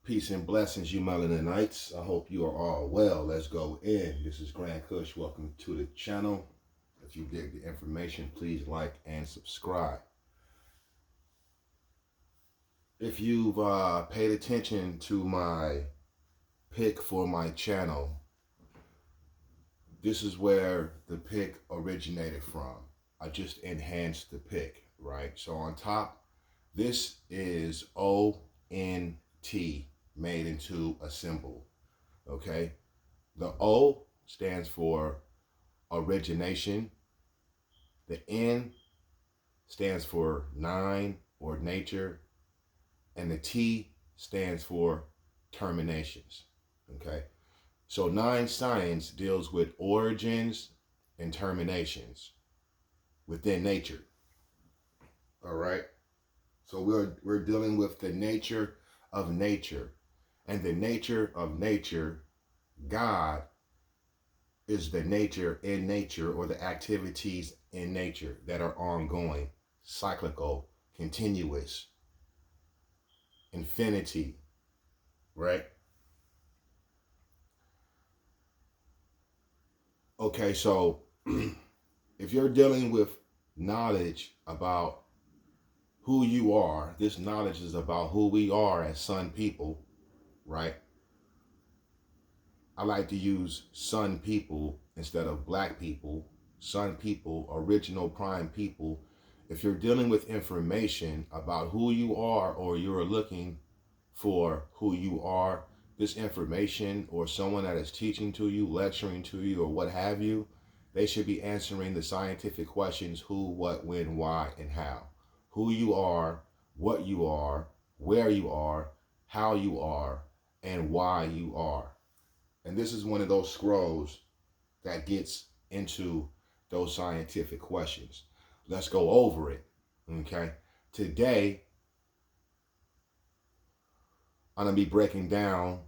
Peace and blessings, you Melaninites. I hope you are all well. Let's go in. This is Grand Kush. Welcome to the channel. If you dig the information, please like and subscribe. If you've paid attention to my pick for my channel, this is where the pick originated from. I just enhanced the pick, right? So on top, this is ONT made into a symbol, okay? The O stands for origination. The N stands for nine or nature. And the T stands for terminations, okay? So nine science deals with origins and terminations within nature, all right? So we're dealing with the nature of nature. And the nature of nature, God, is the nature in nature, or the activities in nature that are ongoing, cyclical, continuous, infinity, right? Okay, so if you're dealing with knowledge about who you are, this knowledge is about who we are as sun people, right? I like to use sun people instead of black people. Sun people, original prime people. If you're dealing with information about who you are, or you're looking for who you are, this information, or someone that is teaching to you, lecturing to you, or what have you, they should be answering the scientific questions: who, what, when, why, and how. Who you are, what you are, where you are, how you are, and why you are. And this is one of those scrolls that gets into those scientific questions. Let's go over it, okay? Today, I'm going to be breaking down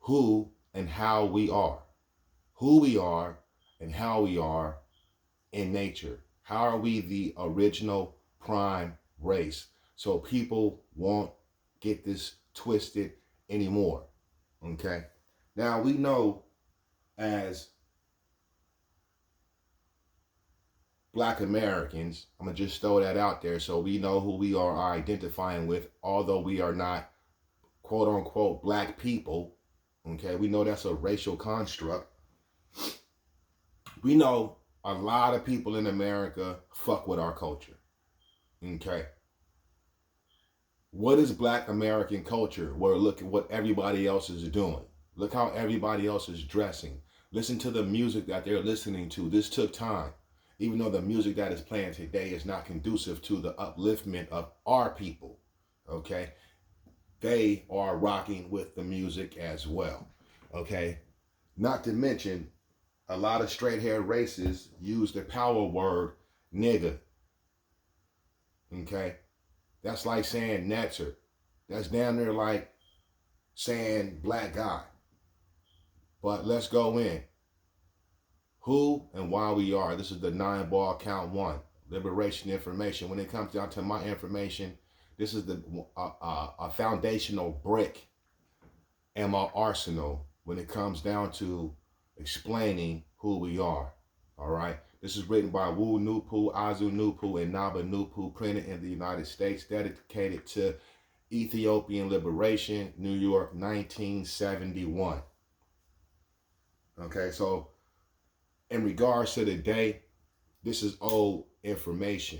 who and how we are. Who we are and how we are in nature. How are we the original prime race? So people won't get this twisted anymore, okay? Now, we know as Black Americans, I'm going to just throw that out there so we know who we are identifying with, although we are not quote unquote black people, okay? We know that's a racial construct. We know a lot of people in America fuck with our culture, okay? What is Black American culture? Well, look at what everybody else is doing. Look how everybody else is dressing. Listen to the music that they're listening to. This took time. Even though the music that is playing today is not conducive to the upliftment of our people, okay? They are rocking with the music as well, okay? Not to mention, a lot of straight-haired races use the power word nigga, okay? That's like saying Netzer. That's down there like saying black guy. But let's go in. Who and why we are. This is the 9-ball count one. Liberation information. When it comes down to my information, this is a foundational brick in my arsenal when it comes down to explaining who we are. All right. This is written by Wu Nupu, Azu Nupu, and Naba Nupu, printed in the United States, dedicated to Ethiopian liberation, New York, 1971. Okay, so in regards to the day, this is old information.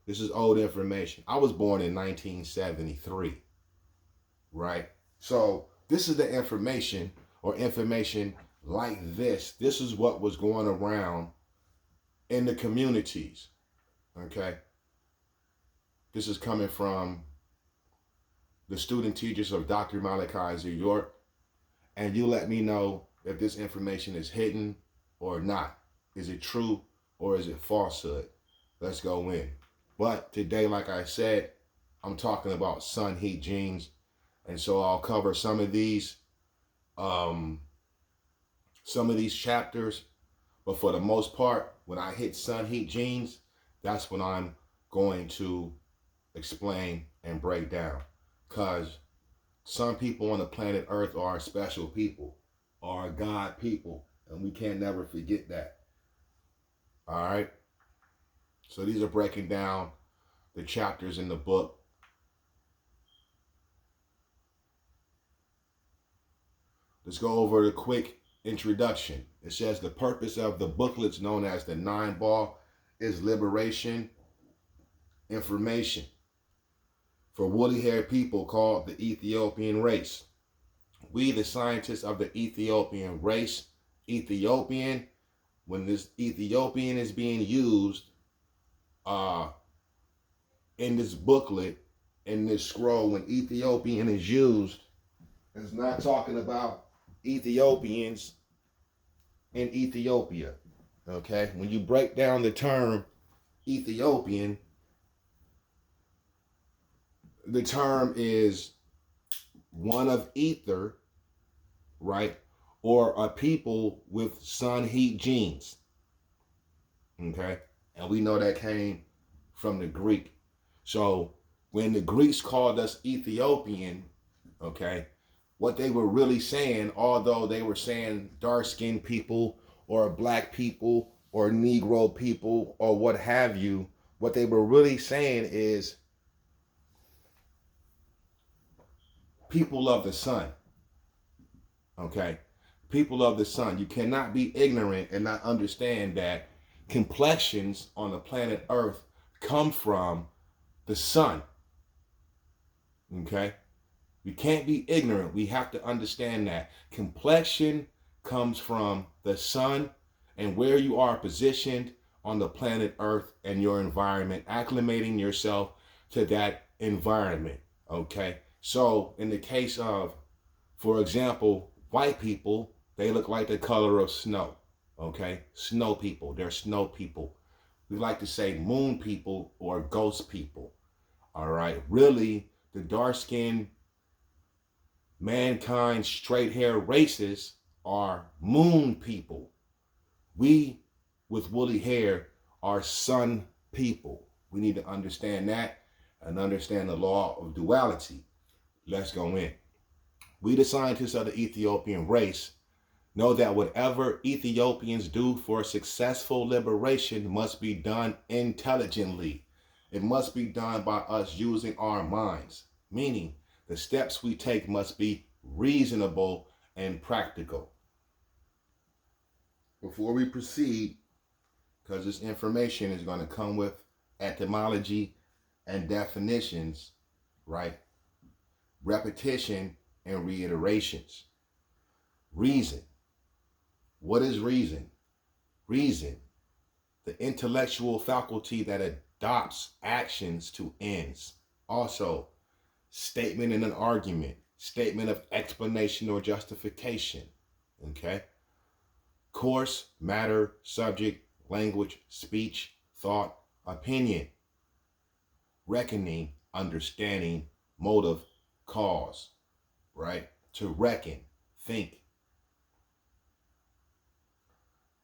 This is old information. I was born in 1973, right? So this is the information, or information like this. This is what was going around in the communities, okay? This is coming from the student teachers of Dr. Malachi New York, and you let me know if this information is hidden or not. Is it true or is it falsehood? Let's go in. But today, like I said, I'm talking about sun heat genes, and so I'll cover some of these chapters. But for the most part, when I hit sun heat genes, that's when I'm going to explain and break down. Because some people on the planet Earth are special people, are God people, and we can't never forget that. All right? So these are breaking down the chapters in the book. Let's go over the quick introduction. It says the purpose of the booklets known as the 9-ball is liberation, information for woolly-haired people called the Ethiopian race. We, the scientists of the Ethiopian race, Ethiopian, when this Ethiopian is being used in this booklet, in this scroll, when Ethiopian is used, it's not talking about Ethiopians in Ethiopia. Okay? When you break down the term Ethiopian, the term is one of ether, right? Or a people with sun heat genes. Okay? And we know that came from the Greek. So when the Greeks called us Ethiopian, okay, what they were really saying, although they were saying dark-skinned people or black people or Negro people or what have you, what they were really saying is people of the sun. Okay? People of the sun. You cannot be ignorant and not understand that complexions on the planet Earth come from the sun. Okay? We can't be ignorant. We have to understand that complexion comes from the sun and where you are positioned on the planet Earth and your environment, acclimating yourself to that environment. Okay? So in the case of, for example, white people, they look like the color of snow. Okay? Snow people. They're snow people. We like to say moon people or ghost people. All right? Really, the dark-skinned mankind straight hair races are moon people. We with woolly hair are sun people. We need to understand that and understand the law of duality. Let's go in. We, the scientists of the Ethiopian race, know that whatever Ethiopians do for successful liberation must be done intelligently. It must be done by us using our minds, meaning the steps we take must be reasonable and practical. Before we proceed, because this information is going to come with etymology and definitions, right? Repetition and reiterations. Reason. What is reason? Reason, the intellectual faculty that adopts actions to ends. Also, statement in an argument, statement of explanation or justification. Okay? Course, matter, subject, language, speech, thought, opinion, reckoning, understanding, motive, cause, right? To reckon, think.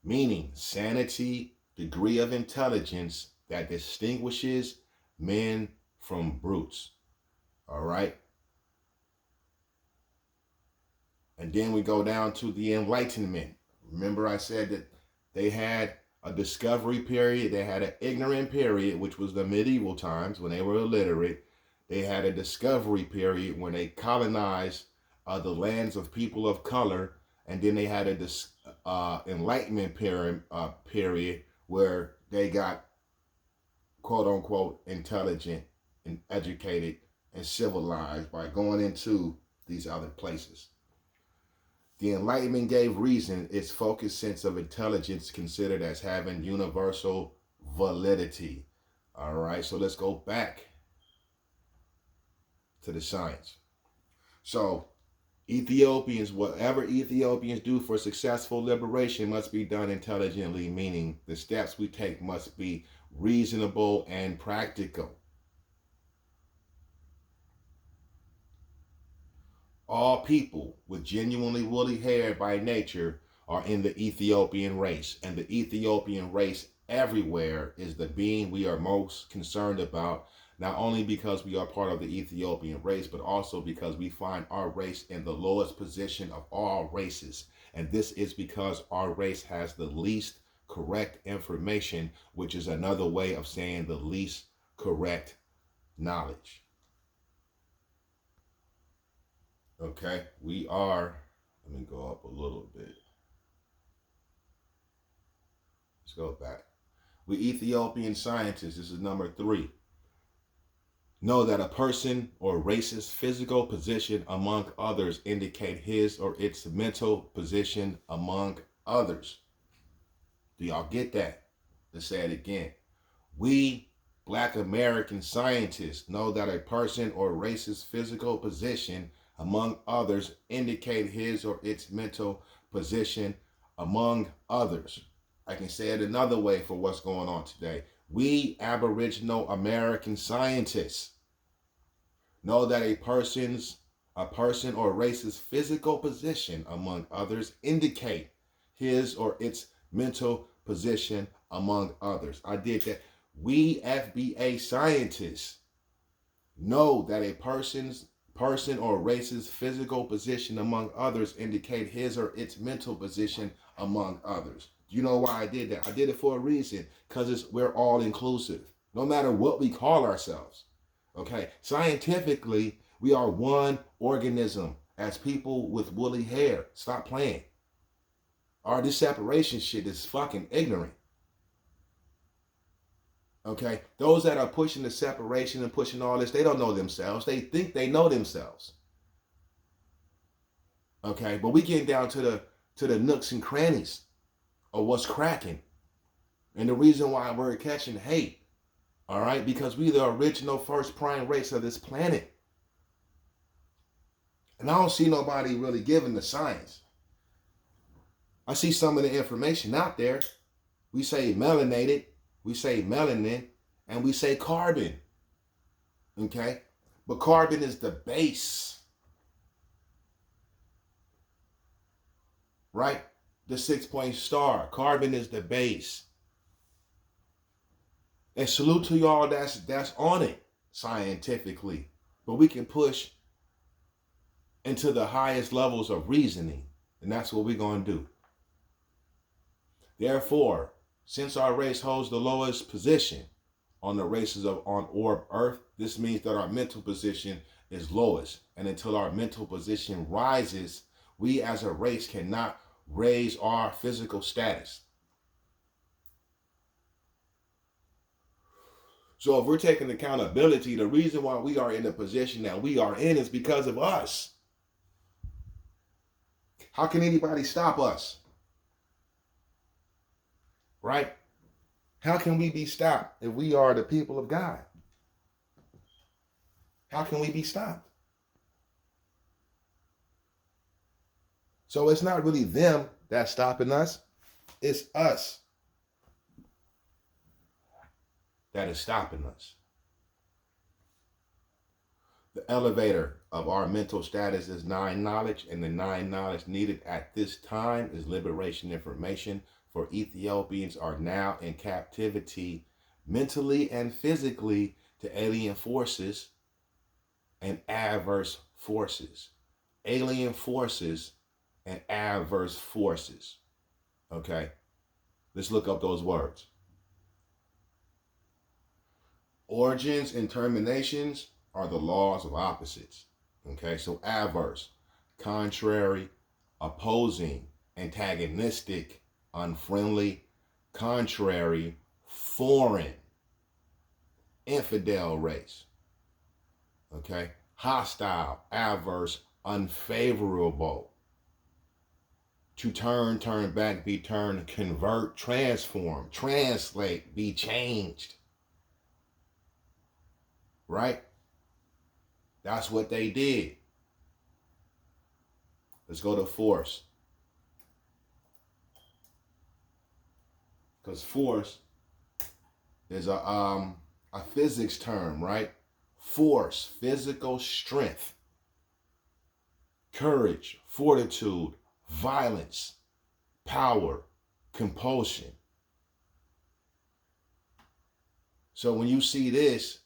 Meaning, sanity, degree of intelligence that distinguishes men from brutes. All right? And then we go down to the Enlightenment. Remember I said that they had a discovery period, they had an ignorant period, which was the medieval times when they were illiterate. They had a discovery period when they colonized the lands of people of color, and then they had a Enlightenment period where they got quote unquote intelligent and educated and civilized by going into these other places. The Enlightenment gave reason its focused sense of intelligence considered as having universal validity. All right, so let's go back to the science. So Ethiopians, whatever Ethiopians do for successful liberation must be done intelligently, meaning the steps we take must be reasonable and practical. All people with genuinely woolly hair by nature are in the Ethiopian race, and the Ethiopian race everywhere is the being we are most concerned about, not only because we are part of the Ethiopian race, but also because we find our race in the lowest position of all races. And this is because our race has the least correct information, which is another way of saying the least correct knowledge. Okay, we are, let me go up a little bit. Let's go back. We Ethiopian scientists, this is number 3, know that a person or race's physical position among others indicate his or its mental position among others. Do y'all get that? Let's say it again. We Black American scientists know that a person or race's physical position among others indicate his or its mental position among others. I can say it another way for what's going on today. We Aboriginal American scientists know that a person or race's physical position among others indicate his or its mental position among others. I did that. We FBA scientists know that a person or race's physical position among others indicate his or its mental position among others. You know why I did that? I did it for a reason, because we're all inclusive, no matter what we call ourselves. Okay, scientifically, we are one organism as people with woolly hair. Stop playing. This separation shit is fucking ignorant. Okay, those that are pushing the separation and pushing all this, they don't know themselves. They think they know themselves. Okay, but we getting down to the nooks and crannies of what's cracking, and the reason why we're catching hate. All right, because we the original first prime race of this planet, and I don't see nobody really giving the science. I see some of the information out there. We say melanated, we say melanin, and we say carbon. Okay? But carbon is the base. Right? The 6-point star. Carbon is the base. And salute to y'all that's on it scientifically. But we can push into the highest levels of reasoning. And that's what we're going to do. Therefore, since our race holds the lowest position on the races on orb Earth, this means that our mental position is lowest. And until our mental position rises, we as a race cannot raise our physical status. So if we're taking accountability, the reason why we are in the position that we are in is because of us. How can anybody stop us? Right? How can we be stopped if we are the people of God? How can we be stopped? So it's not really them that's stopping us. It's us that is stopping us. The elevator of our mental status is 9 knowledge, and the 9 knowledge needed at this time is liberation information. For Ethiopians are now in captivity mentally and physically to alien forces and adverse forces. Alien forces and adverse forces. Okay? Let's look up those words. Origins and terminations are the laws of opposites. Okay? So adverse, contrary, opposing, antagonistic, unfriendly, contrary, foreign, infidel race. Okay? Hostile, adverse, unfavorable. To turn, turn back, be turned, convert, transform, translate, be changed. Right? That's what they did. Let's go to force. Because force is a physics term, right? Force, physical strength, courage, fortitude, violence, power, compulsion. So when you see this,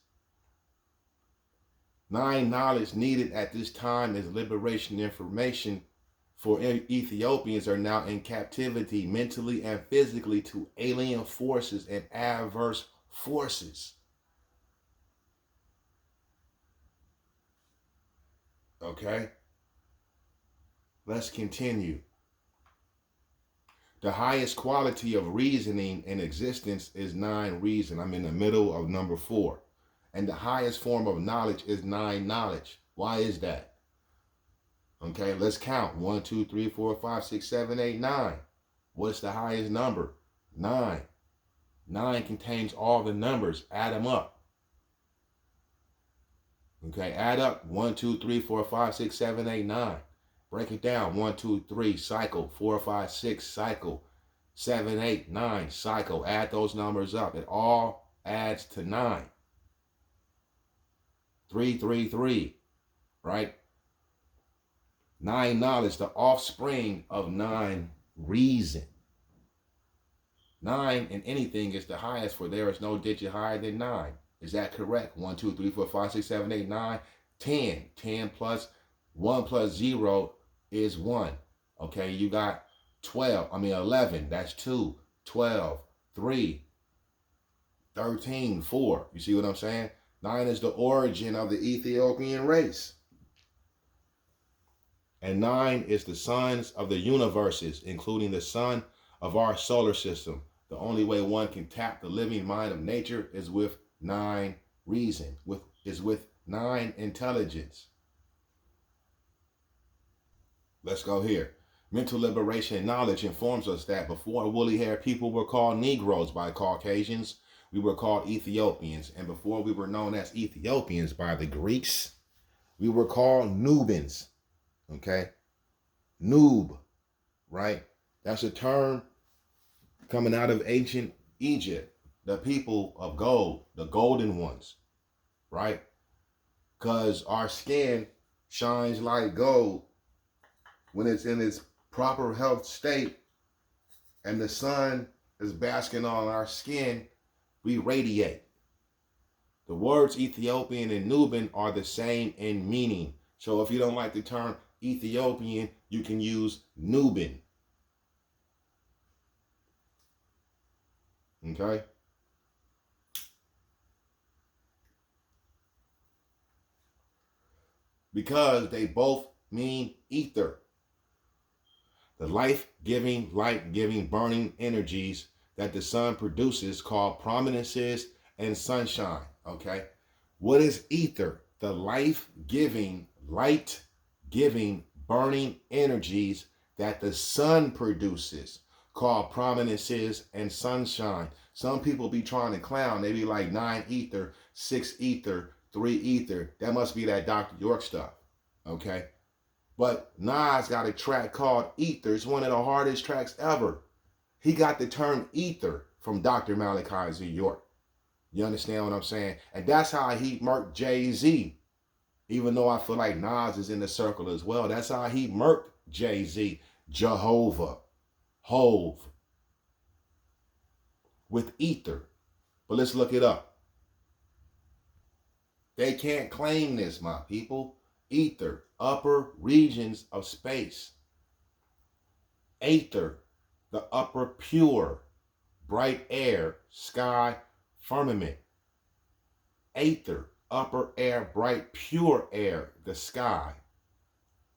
9 knowledge needed at this time is liberation information for Ethiopians are now in captivity mentally and physically to alien forces and adverse forces. Okay? Let's continue. The highest quality of reasoning in existence is 9 reason. I'm in the middle of number 4. And the highest form of knowledge is 9 knowledge. Why is that? Okay, let's count. 1, 2, 3, 4, 5, 6, 7, 8, 9. What's the highest number? 9. 9 contains all the numbers. Add them up. Okay, add up. 1, 2, 3, 4, 5, 6, 7, 8, 9. Break it down. 1, 2, 3, cycle. 4, 5, 6, cycle. 7, 8, 9, cycle. Add those numbers up. It all adds to 9. 3, 3, 3, right? 9 knowledge, the offspring of 9 reason. 9 in anything is the highest, for there is no digit higher than 9. Is that correct? 1, 2, 3, 4, 5, 6, 7, 8, 9, 10. 10 plus 1 plus 0 is 1. Okay, you got 11. That's 2. 12, 3, 13, 4. You see what I'm saying? 9 is the origin of the Ethiopian race. And 9 is the sons of the universes, including the sun of our solar system. The only way one can tap the living mind of nature is with 9 reason, with 9 intelligence. Let's go here. Mental liberation and knowledge informs us that before woolly-haired people were called Negroes by Caucasians, we were called Ethiopians. And before we were known as Ethiopians by the Greeks, we were called Nubans. Okay? Noob, right? That's a term coming out of ancient Egypt. The people of gold, the golden ones, right? Because our skin shines like gold when it's in its proper health state and the sun is basking on our skin, we radiate. The words Ethiopian and Nubian are the same in meaning. So if you don't like the term Ethiopian, you can use Nubian. Okay? Because they both mean ether. The life-giving, light-giving, burning energies that the sun produces called prominences and sunshine. Okay? What is ether? The life-giving, light-giving, burning energies that the sun produces called prominences and sunshine. Some people be trying to clown. They be like 9 ether, 6 ether, 3 ether. That must be that Dr. York stuff. Okay? But Nas got a track called Ether. It's one of the hardest tracks ever. He got the term ether from Dr. Malachi Z. York. You understand what I'm saying? And that's how he murked Jay-Z. Even though I feel like Nas is in the circle as well. That's how he murked Jay-Z, Jehovah, Hove, with ether. But let's look it up. They can't claim this, my people. Ether, upper regions of space. Aether, the upper pure, bright air, sky, firmament. Aether, upper air, bright pure air, the sky.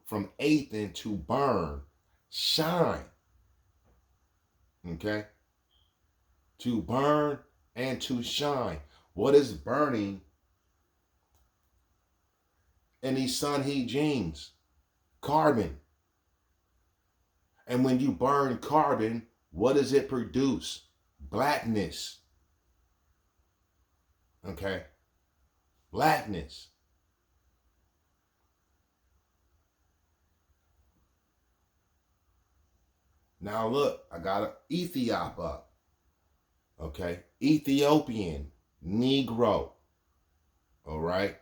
From Aethen to burn, shine. Okay? To burn and to shine. What is burning in these sun heat genes? Carbon. And when you burn carbon, what does it produce? Blackness. Okay? Blackness. Now look, I got an Ethiop up. Okay? Ethiopian, Negro. All right?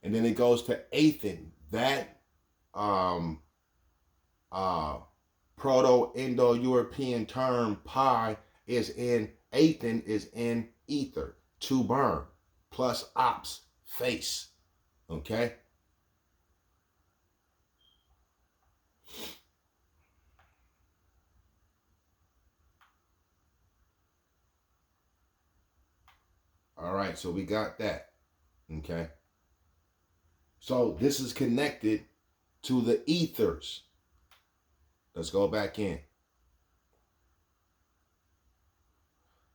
And then it goes to Aethen. That Proto-Indo-European term pi is in Aethen is in ether, to burn, plus ops, face. Okay? All right, so we got that. Okay? So this is connected to the ethers. Let's go back in.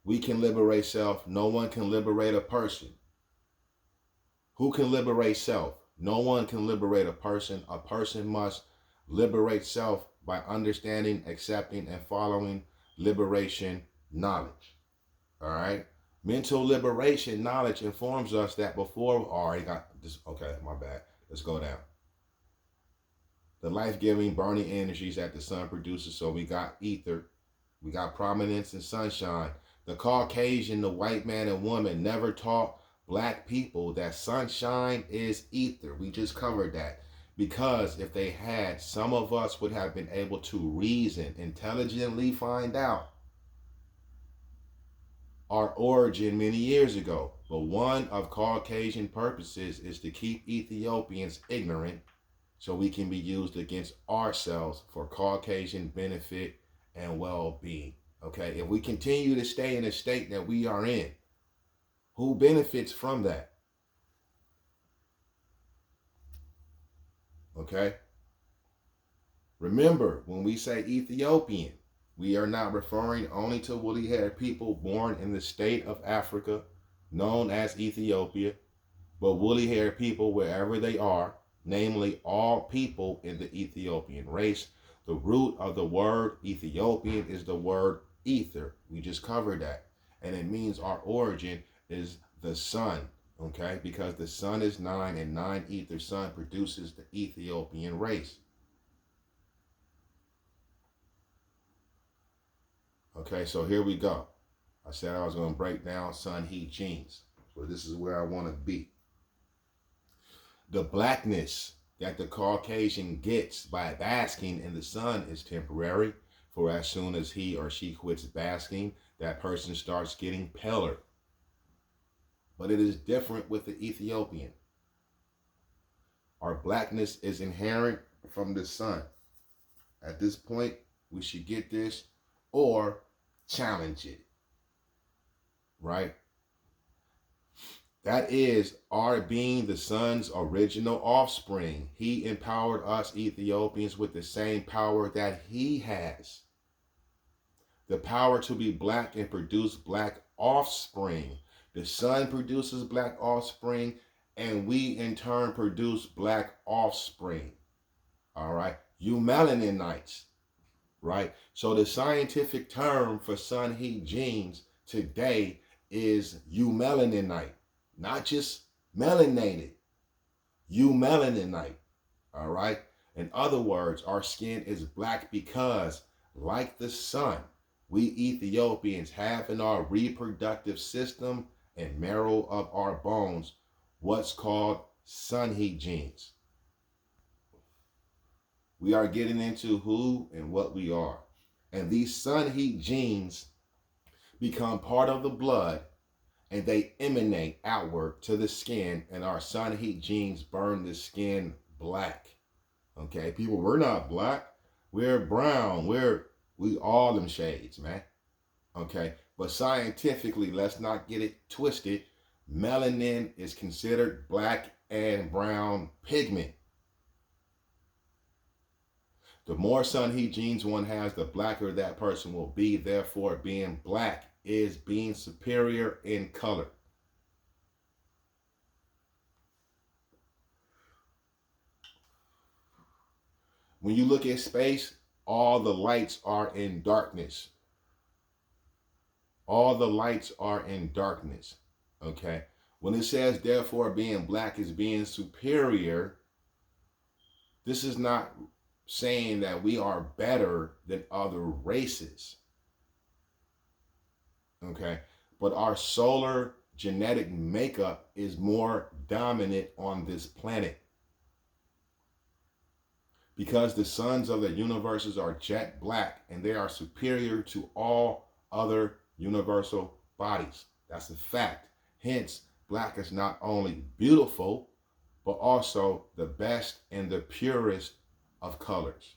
We can liberate self. No one can liberate a person. Who can liberate self? No one can liberate a person. A person must liberate self by understanding, accepting, and following liberation knowledge. All right? Mental liberation knowledge informs us that before, all right, got this. Okay, my bad. Let's go down. The life-giving burning energies that the sun produces. So we got ether, we got prominence and sunshine. The Caucasian, the white man and woman never taught black people that sunshine is ether. We just covered that. Because if they had, some of us would have been able to reason, intelligently find out our origin many years ago. But one of Caucasian purposes is to keep Ethiopians ignorant so we can be used against ourselves for Caucasian benefit and well-being. Okay, if we continue to stay in the state that we are in, who benefits from that? Okay, remember, when we say Ethiopian, we are not referring only to woolly-haired people born in the state of Africa, known as Ethiopia, but woolly-haired people wherever they are, namely all people in the Ethiopian race. The root of the word Ethiopian is the word ether. We just covered that. And it means our origin is the sun, okay? Because the sun is 9 and 9 ether sun produces the Ethiopian race. Okay, so here we go. I said I was going to break down sun, heat, genes. So this is where I want to be. The blackness that the Caucasian gets by basking in the sun is temporary, for as soon as he or she quits basking, that person starts getting paler. But it is different with the Ethiopian. Our blackness is inherent from the sun. At this point, we should get this or challenge it, right? That is our being the sun's original offspring. He empowered us Ethiopians with the same power that he has. The power to be black and produce black offspring. The sun produces black offspring, and we in turn produce black offspring. All right. You melaninites, right? So the scientific term for sun heat genes today is eumelaninite. Not just melanated, eumelaninite. All right. In other words, our skin is black because, like the sun, we Ethiopians have in our reproductive system and marrow of our bones what's called sun heat genes. We are getting into who and what we are. And these sun heat genes become part of the blood and they emanate outward to the skin, and our sun heat genes burn the skin black. Okay, people, we're not black. We're brown. We all them shades, man. Okay, but scientifically, let's not get it twisted. Melanin is considered black and brown pigment. The more sun heat genes one has, the blacker that person will be. Therefore, being black is being superior in color. When you look at space, all the lights are in darkness. All the lights are in darkness. Okay? When it says, therefore, being black is being superior, this is not saying that we are better than other races. Okay? But our solar genetic makeup is more dominant on this planet. Because the suns of the universes are jet black and they are superior to all other universal bodies. That's a fact. Hence, black is not only beautiful, but also the best and the purest of colors.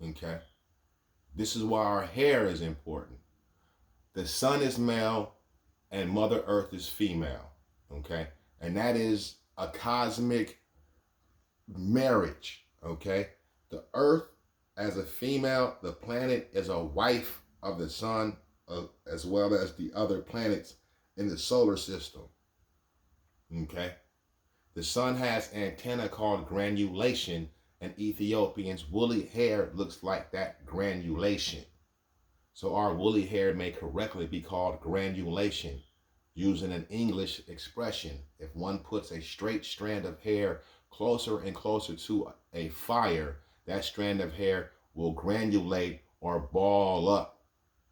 Okay? This is why our hair is important. The sun is male and Mother Earth is female. Okay? And that is a cosmic marriage. Okay? The Earth as a female, the planet is a wife of the sun, as well as the other planets in the solar system. Okay? The sun has antenna called granulation, and Ethiopians' woolly hair looks like that granulation. So our woolly hair may correctly be called granulation, using an English expression. If one puts a straight strand of hair closer and closer to a fire, that strand of hair will granulate or ball up,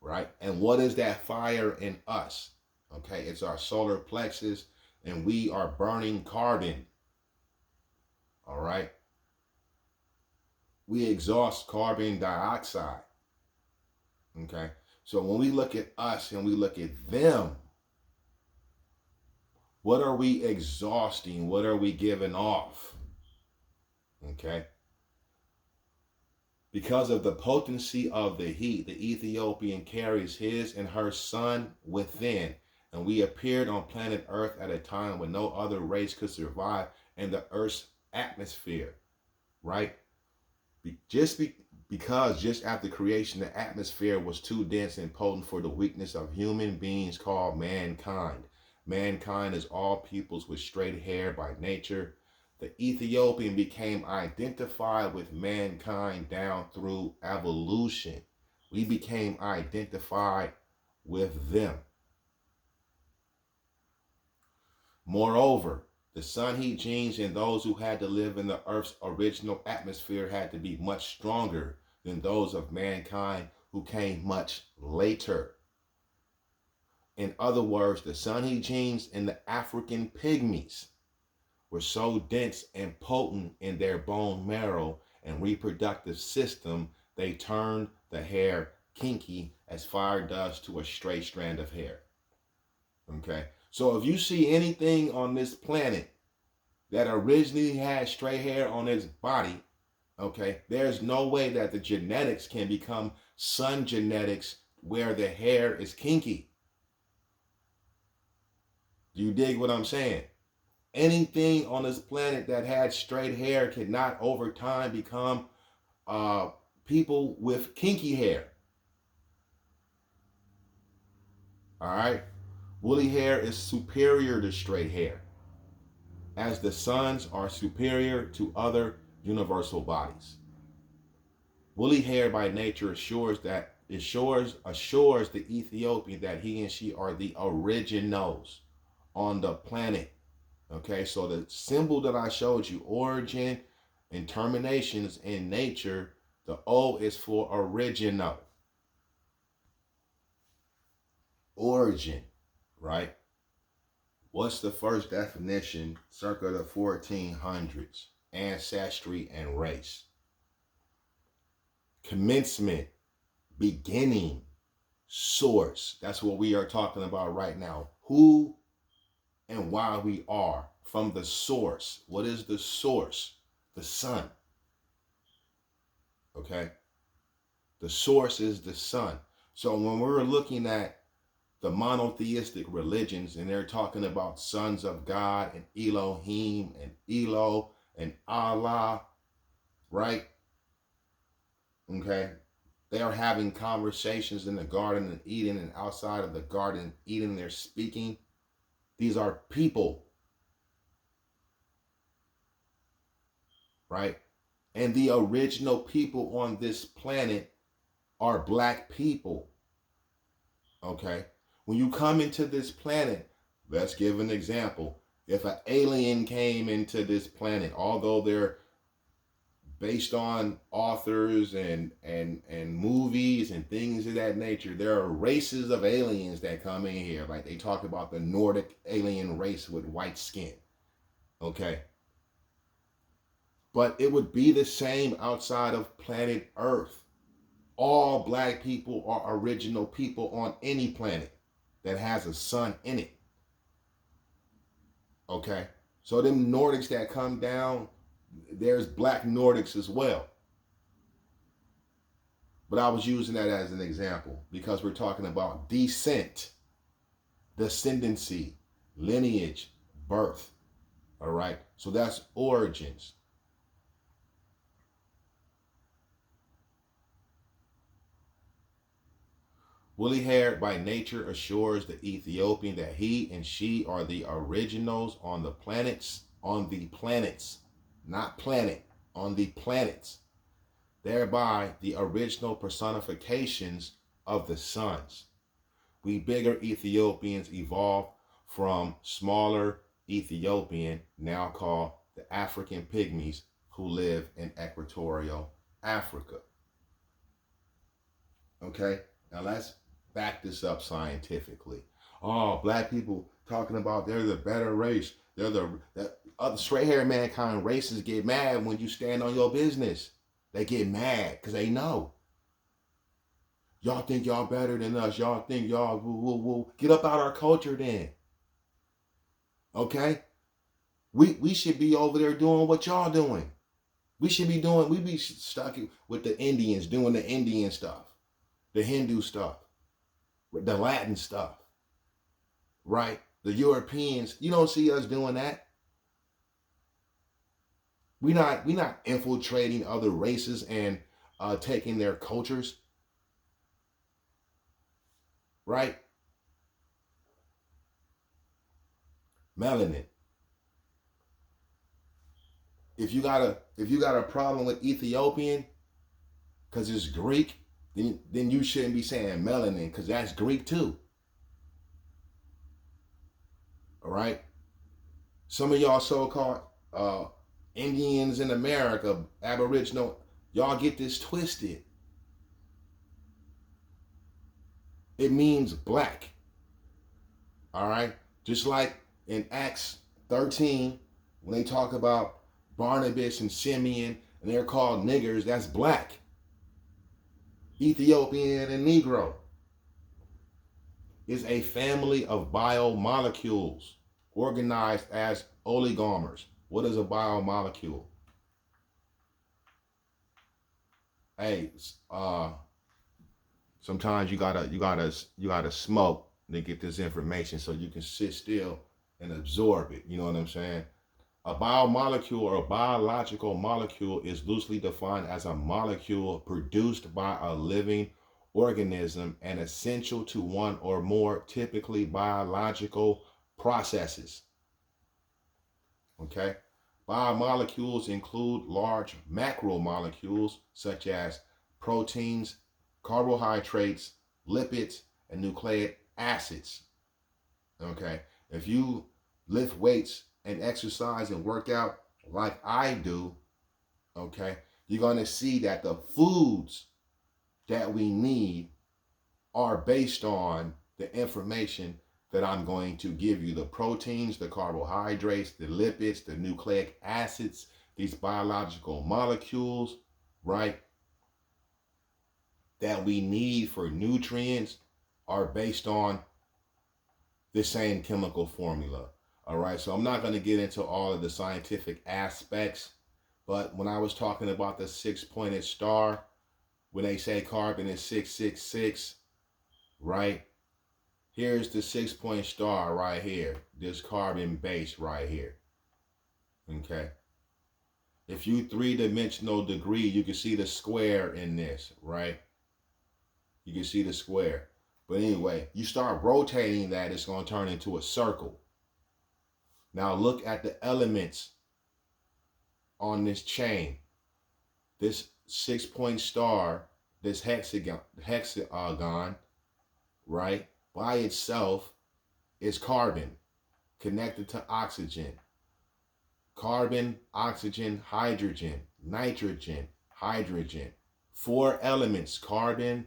right? And what is that fire in us? Okay, it's our solar plexus, and we are burning carbon, all right? We exhaust carbon dioxide, okay? So when we look at us and we look at them, what are we exhausting? What are we giving off? Okay? Because of the potency of the heat, the Ethiopian carries his and her sun within. And we appeared on planet Earth at a time when no other race could survive in the Earth's atmosphere, right? Because just after creation, the atmosphere was too dense and potent for the weakness of human beings called mankind. Mankind is all peoples with straight hair by nature. The Ethiopian became identified with mankind down through evolution. We became identified with them. Moreover, the sun heat genes in those who had to live in the Earth's original atmosphere had to be much stronger than those of mankind who came much later. In other words, the sun heat genes in the African pygmies were so dense and potent in their bone marrow and reproductive system, they turned the hair kinky as fire does to a straight strand of hair. Okay? So if you see anything on this planet that originally had straight hair on its body, okay, there's no way that the genetics can become sun genetics where the hair is kinky. Do you dig what I'm saying? Anything on this planet that had straight hair cannot over time become people with kinky hair. All right? Woolly hair is superior to straight hair, as the suns are superior to other universal bodies. Woolly hair by nature assures the Ethiopian that he and she are the originals on the planet. Okay, so the symbol that I showed you, origin and terminations in nature, the O is for original. Origin, right? What's the first definition circa the 1400s? Ancestry and race. Commencement, beginning, source. That's what we are talking about right now. Who and why we are from the source. What is the source? The sun. Okay? The source is the sun. So when we're looking at the monotheistic religions and they're talking about sons of God and Elohim and Elo and Allah, right? Okay? They are having conversations in the Garden of Eden and outside of the Garden of Eden. They're speaking. These are people, right? And the original people on this planet are black people, okay? When you come into this planet, let's give an example. If an alien came into this planet, although they're based on authors and movies and things of that nature, there are races of aliens that come in here. Like they talk about the Nordic alien race with white skin, okay? But it would be the same outside of planet Earth. All black people are original people on any planet that has a sun in it. Okay? So them Nordics that come down, there's black Nordics as well. But I was using that as an example because we're talking about descent, descendancy, lineage, birth. All right? So that's origins. Woolly haired by nature assures the Ethiopian that he and she are the originals on the planets, not planet, on the planets, thereby the original personifications of the sons. We bigger Ethiopians evolved from smaller Ethiopian, now called the African pygmies, who live in equatorial Africa. Okay, now let's back this up scientifically. Oh, black people talking about they're the better race. They're the other straight haired mankind races get mad when you stand on your business. They get mad because they know. Y'all think y'all better than us. Y'all think y'all woo. Get up out our culture then. Okay? We should be over there doing what y'all doing. We be stuck with the Indians doing the Indian stuff, the Hindu stuff, the Latin stuff, right? The Europeans, you don't see us doing that. We not infiltrating other races and taking their cultures, right? Melanin. If you got a problem with Ethiopian because it's Greek, then you shouldn't be saying melanin because that's Greek too. All right. Some of y'all so-called Indians in America, Aboriginal, y'all get this twisted. It means black. All right. Just like in Acts 13, when they talk about Barnabas and Simeon and they're called niggers, that's black. Ethiopian and Negro is a family of biomolecules organized as oligomers. What is a biomolecule? Hey, sometimes you gotta smoke to get this information so you can sit still and absorb it. You know what I'm saying? A biomolecule or a biological molecule is loosely defined as a molecule produced by a living organism and essential to one or more typically biological processes. Okay? Biomolecules include large macromolecules such as proteins, carbohydrates, lipids, and nucleic acids. Okay? If you lift weights and exercise and work out like I do, okay, you're going to see that the foods that we need are based on the information that I'm going to give you. The proteins, the carbohydrates, the lipids, the nucleic acids, these biological molecules, right, that we need for nutrients are based on the same chemical formula. All right, so I'm not going to get into all of the scientific aspects, but when I was talking about the six-pointed star, when they say carbon is 666, right? Here's the 6-point star right here, this carbon base right here, okay? If you three-dimensional degree, you can see the square in this, right? You can see the square. But anyway, you start rotating that, it's going to turn into a circle. Now look at the elements on this chain. This 6-point star, this hexagon, right, by itself is carbon connected to oxygen. Carbon, oxygen, hydrogen, nitrogen, hydrogen. 4 elements, carbon,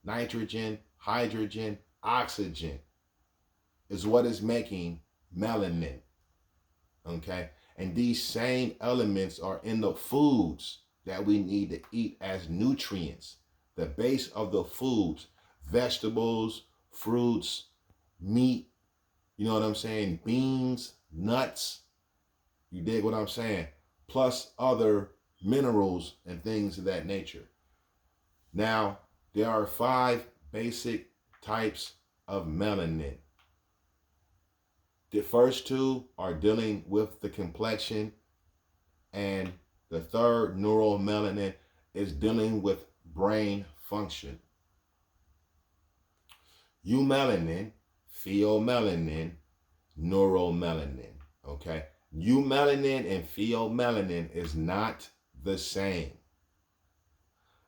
nitrogen, hydrogen, oxygen, is what is making melanin. Okay? And these same elements are in the foods that we need to eat as nutrients. The base of the foods, vegetables, fruits, meat, You know what I'm saying? Beans, nuts. You dig what I'm saying? Plus other minerals and things of that nature. Now, there are 5 basic types of melanin. The first 2 are dealing with the complexion, and the third, neuromelanin, is dealing with brain function. Eumelanin, pheomelanin, neuromelanin. Okay? Eumelanin and pheomelanin is not the same.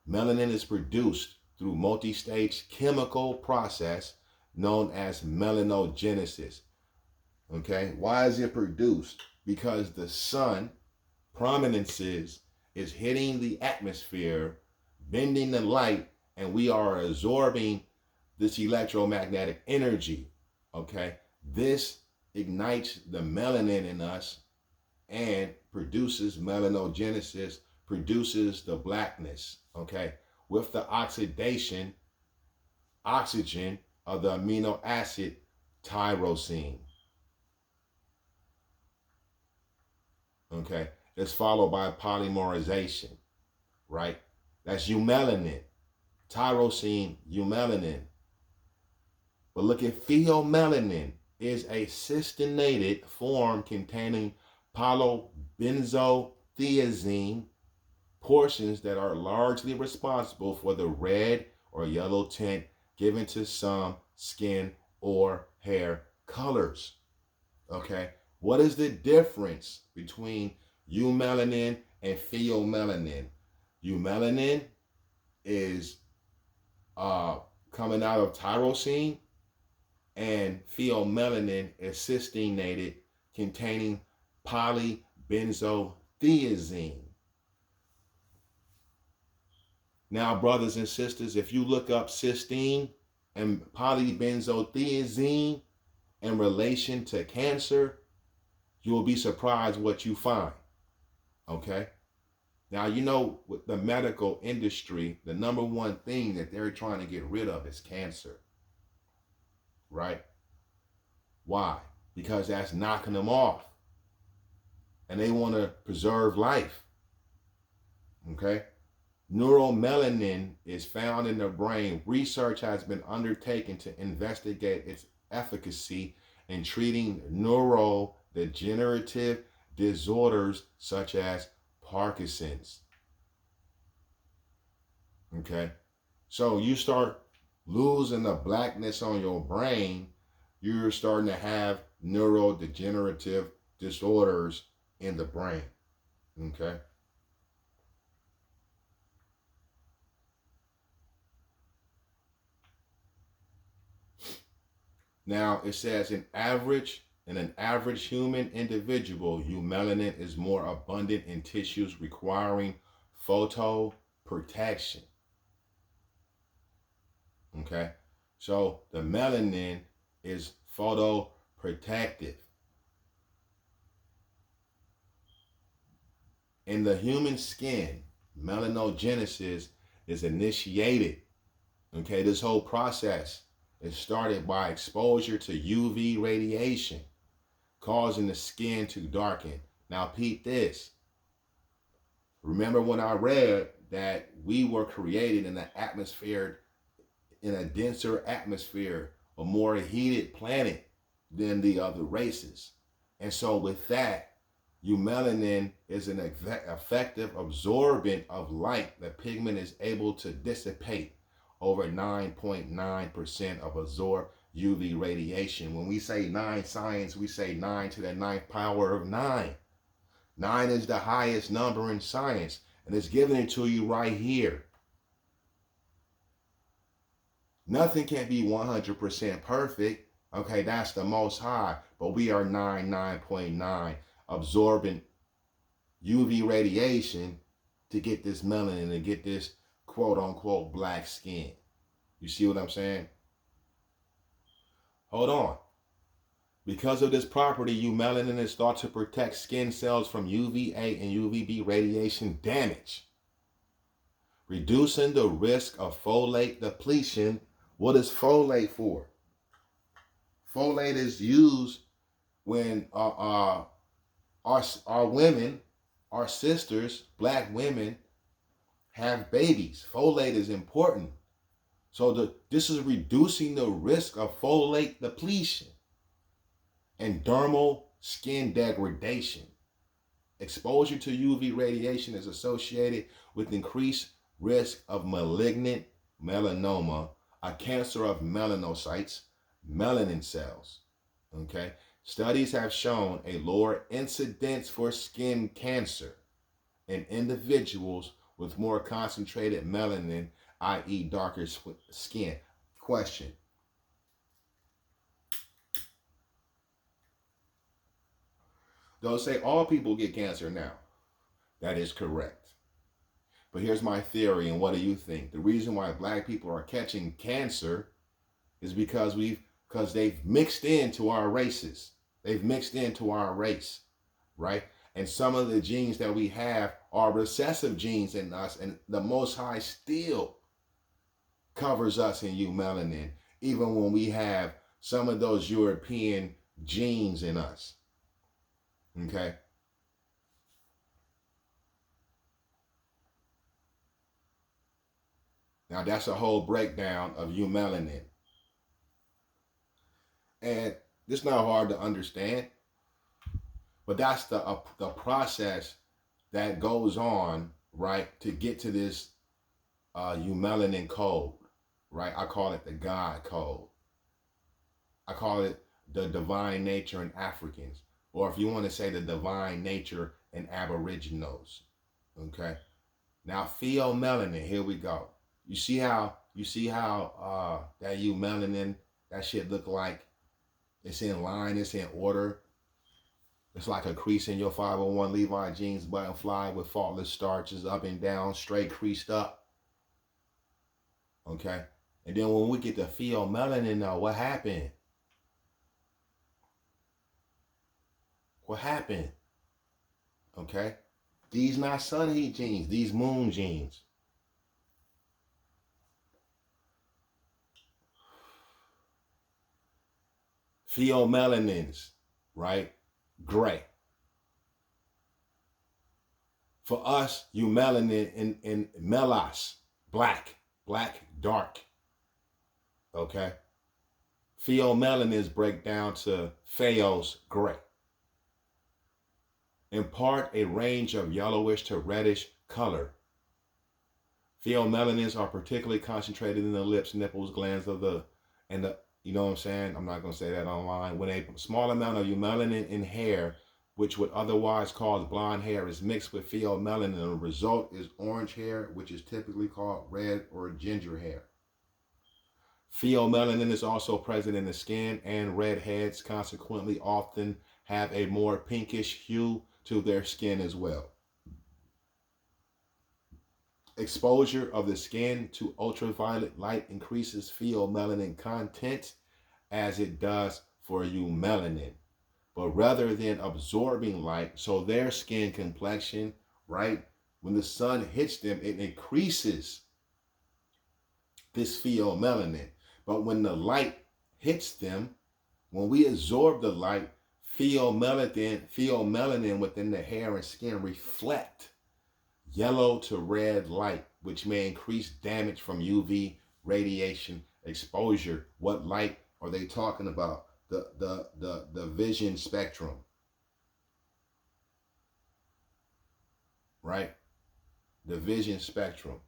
Melanin is produced through multi-stage chemical process known as melanogenesis. Okay? Why is it produced? Because the sun prominences is hitting the atmosphere, bending the light, and we are absorbing this electromagnetic energy. Okay? This ignites the melanin in us and produces melanogenesis, produces the blackness. Okay? With the oxidation, oxygen of the amino acid tyrosine. Okay? It's followed by polymerization, right? That's eumelanin, tyrosine, eumelanin. But look at pheomelanin is a cysteinated form containing polybenzothiazine portions that are largely responsible for the red or yellow tint given to some skin or hair colors. Okay? What is the difference between eumelanin and pheomelanin? Eumelanin is coming out of tyrosine, and pheomelanin is cysteinated containing polybenzothiazine. Now, brothers and sisters, if you look up cysteine and polybenzothiazine in relation to cancer, you will be surprised what you find. Okay? Now, you know, with the medical industry, the number one thing that they're trying to get rid of is cancer. Right? Why? Because that's knocking them off. And they want to preserve life. Okay? Neuromelanin is found in the brain. Research has been undertaken to investigate its efficacy in treating neurodegenerative disorders such as Parkinson's. Okay? So you start losing the blackness on your brain, you're starting to have neurodegenerative disorders in the brain. Okay? Now, it says in an average human individual, eumelanin is more abundant in tissues requiring photoprotection. Okay? So the melanin is photoprotective. In the human skin, melanogenesis is initiated. Okay, this whole process is started by exposure to UV radiation, causing the skin to darken. Now, peep this. Remember when I read that we were created in an atmosphere, in a denser atmosphere, a more heated planet than the other races. And so with that, eumelanin is an effective absorbent of light. The pigment is able to dissipate over 9.9% of absorbed UV radiation. When we say 9 science, we say 9 to the 9th power of 9. 9 is the highest number in science, and it's giving it to you right here. Nothing can be 100% perfect. Okay, that's the most high, but we are 9.9 absorbing UV radiation to get this melanin and get this quote unquote black skin. You see what I'm saying? Hold on. Because of this property, eumelanin is thought to protect skin cells from UVA and UVB radiation damage, reducing the risk of folate depletion. What is folate for? Folate is used when our women, our sisters, black women, have babies. Folate is important. So this is reducing the risk of folate depletion and dermal skin degradation. Exposure to UV radiation is associated with increased risk of malignant melanoma, a cancer of melanocytes, melanin cells. Okay? Studies have shown a lower incidence for skin cancer in individuals with more concentrated melanin, i.e. darker skin. Question. They'll say all people get cancer now. That is correct. But here's my theory, and what do you think? The reason why black people are catching cancer is because they've mixed into our races. They've mixed into our race, right? And some of the genes that we have are recessive genes in us, and the Most High still covers us in eumelanin, even when we have some of those European genes in us. Okay? Now that's a whole breakdown of eumelanin. And it's not hard to understand, but that's the process that goes on, right, to get to this eumelanin code, right? I call it the God code. I call it the divine nature in Africans, or if you want to say the divine nature in Aboriginals. Okay. Now pheomelanin, here we go. You see how that eumelanin, that shit look like it's in line, it's in order. It's like a crease in your 501 Levi jeans button fly with faultless starches up and down, straight creased up. Okay? And then when we get the pheomelanin now, what happened? What happened? Okay? These not sun heat genes, these moon genes. Pheomelanins, right? Gray. For us, eumelanin in melas, black, dark. Okay? Pheomelanins break down to pheos, gray. Impart a range of yellowish to reddish color. Pheomelanins are particularly concentrated in the lips, nipples, glands of the you know what I'm saying? I'm not going to say that online. When a small amount of eumelanin in hair, which would otherwise cause blonde hair, is mixed with pheomelanin, the result is orange hair, which is typically called red or ginger hair. Pheomelanin is also present in the skin, and redheads consequently often have a more pinkish hue to their skin as well. Exposure of the skin to ultraviolet light increases pheomelanin content as it does for eumelanin. But rather than absorbing light, so their skin complexion, right, when the sun hits them, it increases this pheomelanin. But when the light hits them, when we absorb the light, pheomelanin within the hair and skin reflect yellow to red light, which may increase damage from UV radiation exposure. What light are they talking about? The vision spectrum, right? The vision spectrum.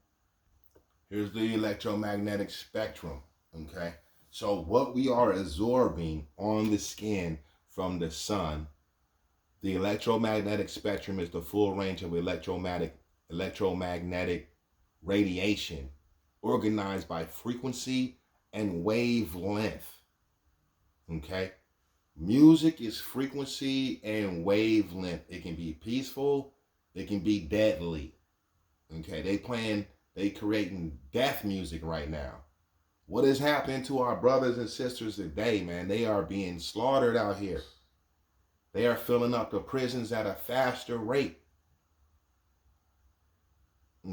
Here's the electromagnetic spectrum, okay? So what we are absorbing on the skin from the sun, the electromagnetic spectrum is the full range of electromagnetic radiation organized by frequency and wavelength. Okay? Music is frequency and wavelength. It can be peaceful, it can be deadly. Okay, they creating death music right now. What is happening to our brothers and sisters today, man? They are being slaughtered out here. They are filling up the prisons at a faster rate.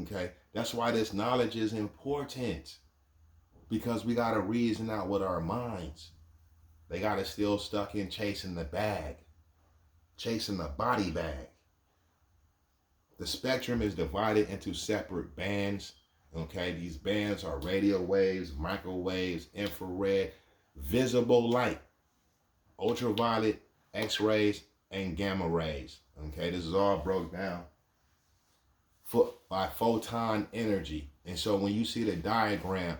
Okay, that's why this knowledge is important, because we got to reason out with our minds. They got it still stuck in chasing the bag, chasing the body bag. The spectrum is divided into separate bands. Okay, these bands are radio waves, microwaves, infrared, visible light, ultraviolet, X-rays, and gamma rays. Okay, this is all broke down by photon energy. And so when you see the diagram,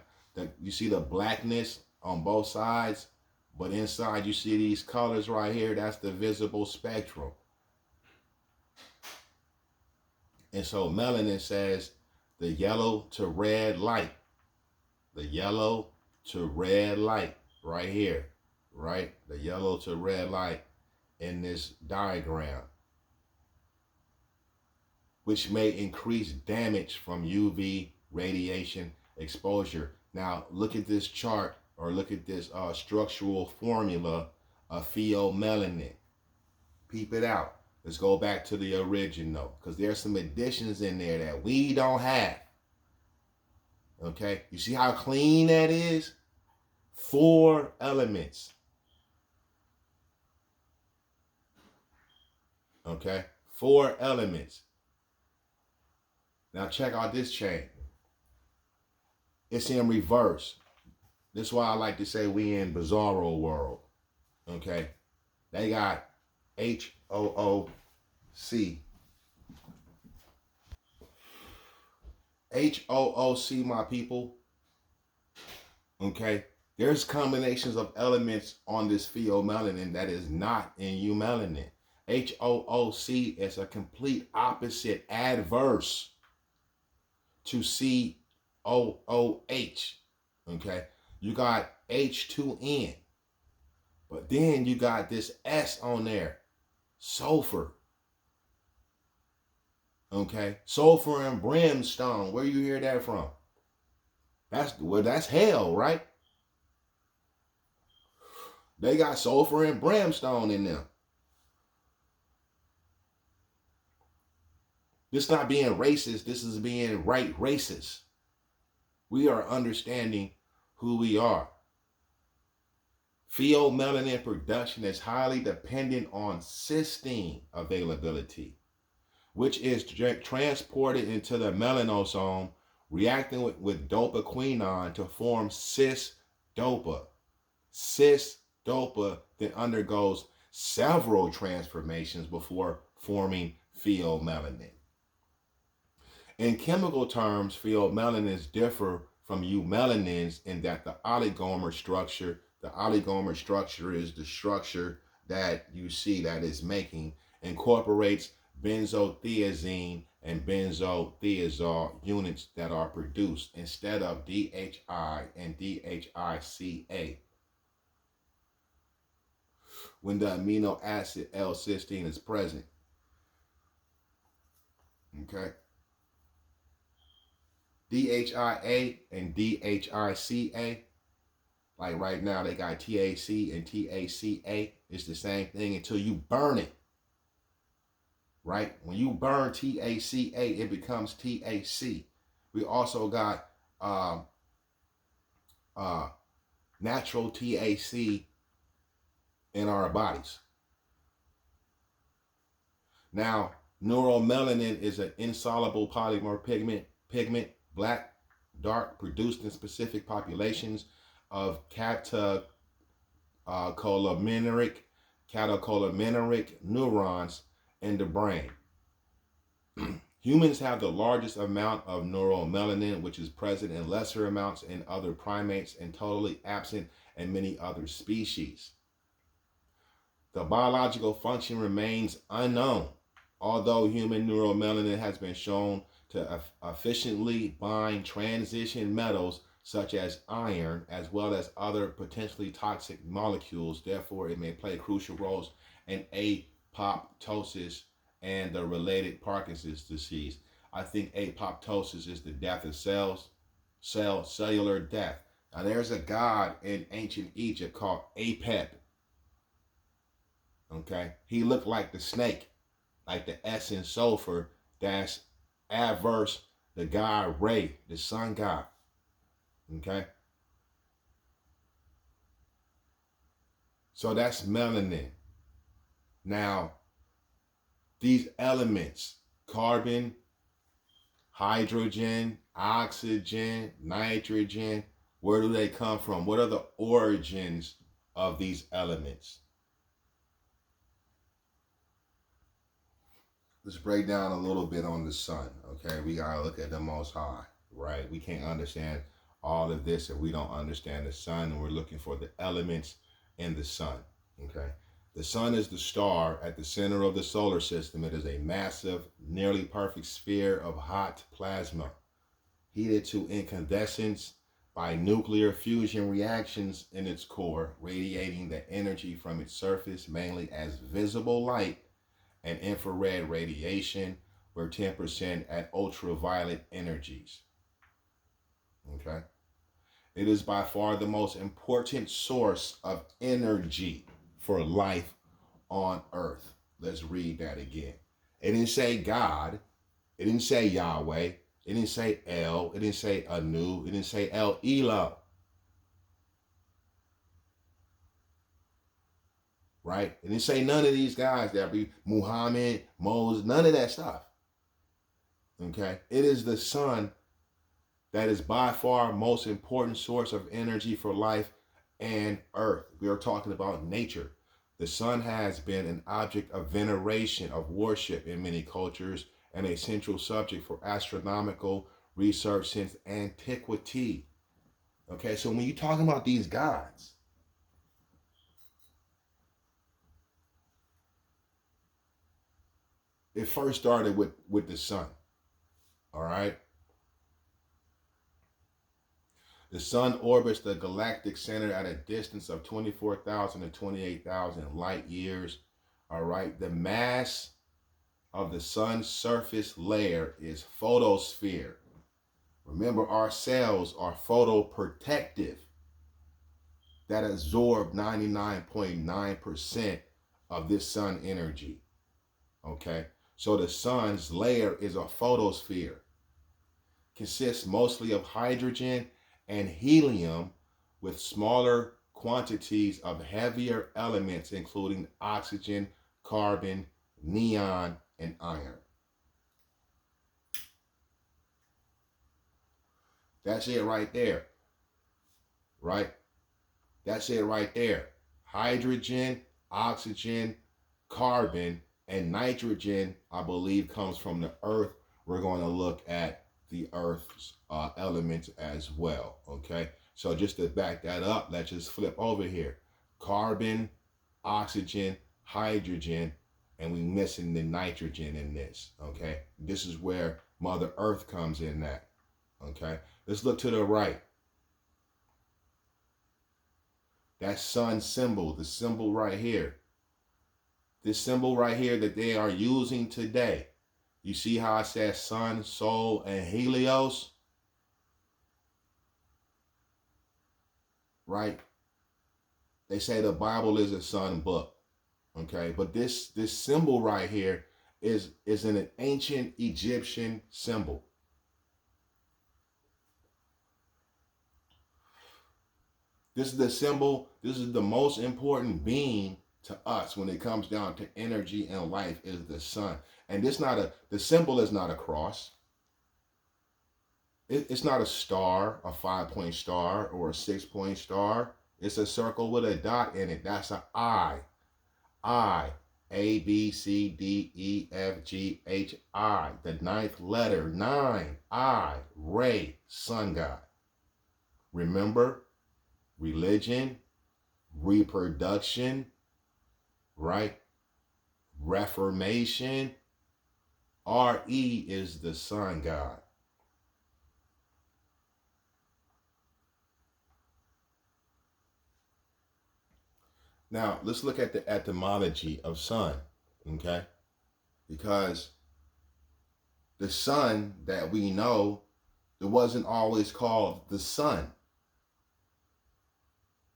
you see the blackness on both sides, but inside you see these colors right here. That's the visible spectrum. And so melanin says the yellow to red light. The yellow to red light right here, right? The yellow to red light in this diagram, which may increase damage from UV radiation exposure. Now, look at this chart, or look at this structural formula of pheomelanin. Peep it out. Let's go back to the original, because there's some additions in there that we don't have. Okay, you see how clean that is? 4 elements. Okay, 4 elements. Now check out this chain. It's in reverse. This is why I like to say we in bizarro world. Okay, they got HOOC. HOOC, my people. Okay, there's combinations of elements on this pheomelanin that is not in eumelanin. HOOC is a complete opposite, adverse to COOH. Okay, you got H2N, but then you got this S on there, sulfur. Okay, sulfur and brimstone. Where you hear that from? That's hell, right? They got sulfur and brimstone in them. This is not being racist. This is being right racist. We are understanding who we are. Pheomelanin production is highly dependent on cysteine availability, which is transported into the melanosome, reacting with dopaquinone to form cis-dopa. Cis-dopa then undergoes several transformations before forming pheomelanin. In chemical terms, pheomelanins differ from eumelanins in that the oligomer structure is the structure that you see that is making, incorporates benzothiazine and benzothiazole units that are produced instead of DHI and DHICA when the amino acid L-cysteine is present. Okay. DHIA and DHICA, like right now they got TAC and TACA. It's the same thing until you burn it. Right? When you burn TACA, it becomes TAC. We also got natural TAC in our bodies. Now, neuromelanin is an insoluble polymer pigment, black, dark, produced in specific populations of catecholaminergic neurons in the brain. Humans have the largest amount of neuromelanin, which is present in lesser amounts in other primates and totally absent in many other species. The biological function remains unknown, although human neuromelanin has been shown to efficiently bind transition metals such as iron, as well as other potentially toxic molecules. Therefore, it may play crucial roles in apoptosis and the related Parkinson's disease. I think apoptosis is the death of cells, cellular death. Now, there's a god in ancient Egypt called Apep. Okay, he looked like the snake, like the S in sulfur. That's adverse the god Ray, the sun god. Okay. So that's melanin. Now, these elements, carbon, hydrogen, oxygen, nitrogen, where do they come from? What are the origins of these elements? Let's break down a little bit on the sun, okay? We gotta look at the Most High, right? We can't understand all of this if we don't understand the sun, and we're looking for the elements in the sun, okay? The sun is the star at the center of the solar system. It is a massive, nearly perfect sphere of hot plasma, heated to incandescence by nuclear fusion reactions in its core, radiating the energy from its surface mainly as visible light and infrared radiation, where 10% at ultraviolet energies. Okay? It is by far the most important source of energy for life on earth. Let's read that again. It didn't say God. It didn't say Yahweh. It didn't say El. It didn't say Anu. It didn't say El Elo. Right? It didn't say none of these guys that be Muhammad, Moses, none of that stuff. Okay? It is the sun that is by far most important source of energy for life and earth. We are talking about nature. The sun has been an object of veneration, of worship in many cultures, and a central subject for astronomical research since antiquity. Okay, so when you're talking about these gods, it first started with the sun. All right. The sun orbits the galactic center at a distance of 24,000 to 28,000 light years. All right. The mass of the sun's surface layer is photosphere. Remember, our cells are photoprotective that absorb 99.9% of this sun energy. Okay. So the sun's layer is a photosphere. Consists mostly of hydrogen and helium with smaller quantities of heavier elements including oxygen, carbon, neon, and iron. That's it right there. Right? That's it right there. Hydrogen, oxygen, carbon, and nitrogen, I believe, comes from the earth. We're going to look at the earth's elements as well. Okay, so just to back that up, let's just flip over here. Carbon, oxygen, hydrogen, and we missing the nitrogen in this. Okay, this is where Mother Earth comes in at. Okay, let's look to the right. That sun symbol, the symbol right here. This symbol right here that they are using today. You see how it says sun, sol, and helios? Right? They say the Bible is a sun book. Okay, but this symbol right here is an ancient Egyptian symbol. This is the symbol, this is the most important being to us when it comes down to energy and life is the sun. And the symbol is not a cross. It's not a star, a 5-point star or a 6-point star. It's a circle with a dot in it. That's an I. I. A, B, C, D, E, F, G, H, I. The ninth letter, 9. I. Ray, sun god. Remember? Religion, reproduction, right? Reformation. RE is the sun god. Now, let's look at the etymology of sun, okay? Because the sun that we know, it wasn't always called the sun,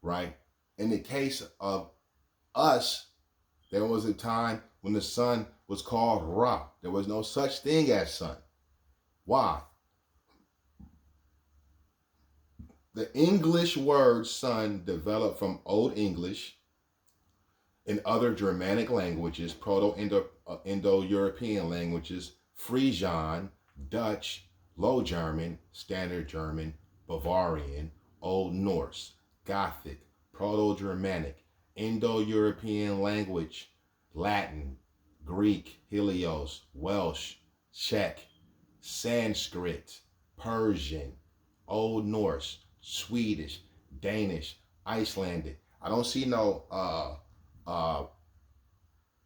right? In the case of us, there was a time when the sun was called Ra. There was no such thing as sun. Why? The English word sun developed from Old English In other Germanic languages, Proto-Indo-European languages, Frisian, Dutch, Low German, Standard German, Bavarian, Old Norse, Gothic, Proto-Germanic, Indo-European language, Latin, Greek, Helios, Welsh, Czech, Sanskrit, Persian, Old Norse, Swedish, Danish, Icelandic. I don't see no uh,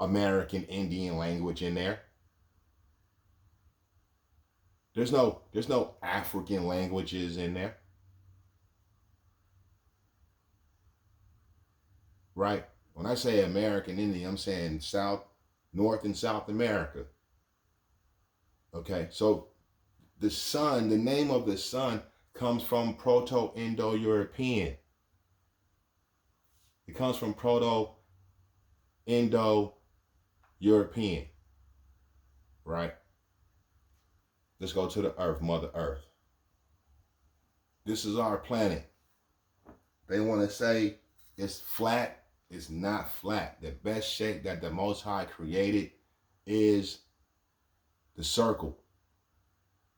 American Indian language in there. There's no African languages in there. Right? When I say American Indian, I'm saying North and South America. Okay, so the sun, the name of the sun comes from Proto-Indo-European. It comes from Proto-Indo-European. Right? Let's go to the Earth, Mother Earth. This is our planet. They want to say it's flat. It's not flat. The best shape that the Most High created is the circle.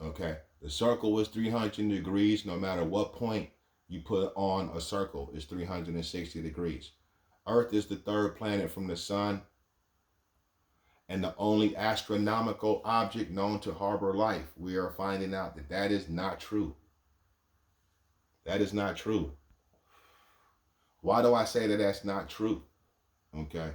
Okay? The circle is 300 degrees. No matter what point you put on a circle, it's 360 degrees. Earth is the third planet from the sun and the only astronomical object known to harbor life. We are finding out that that is not true. That is not true. Why do I say that that's not true? Okay.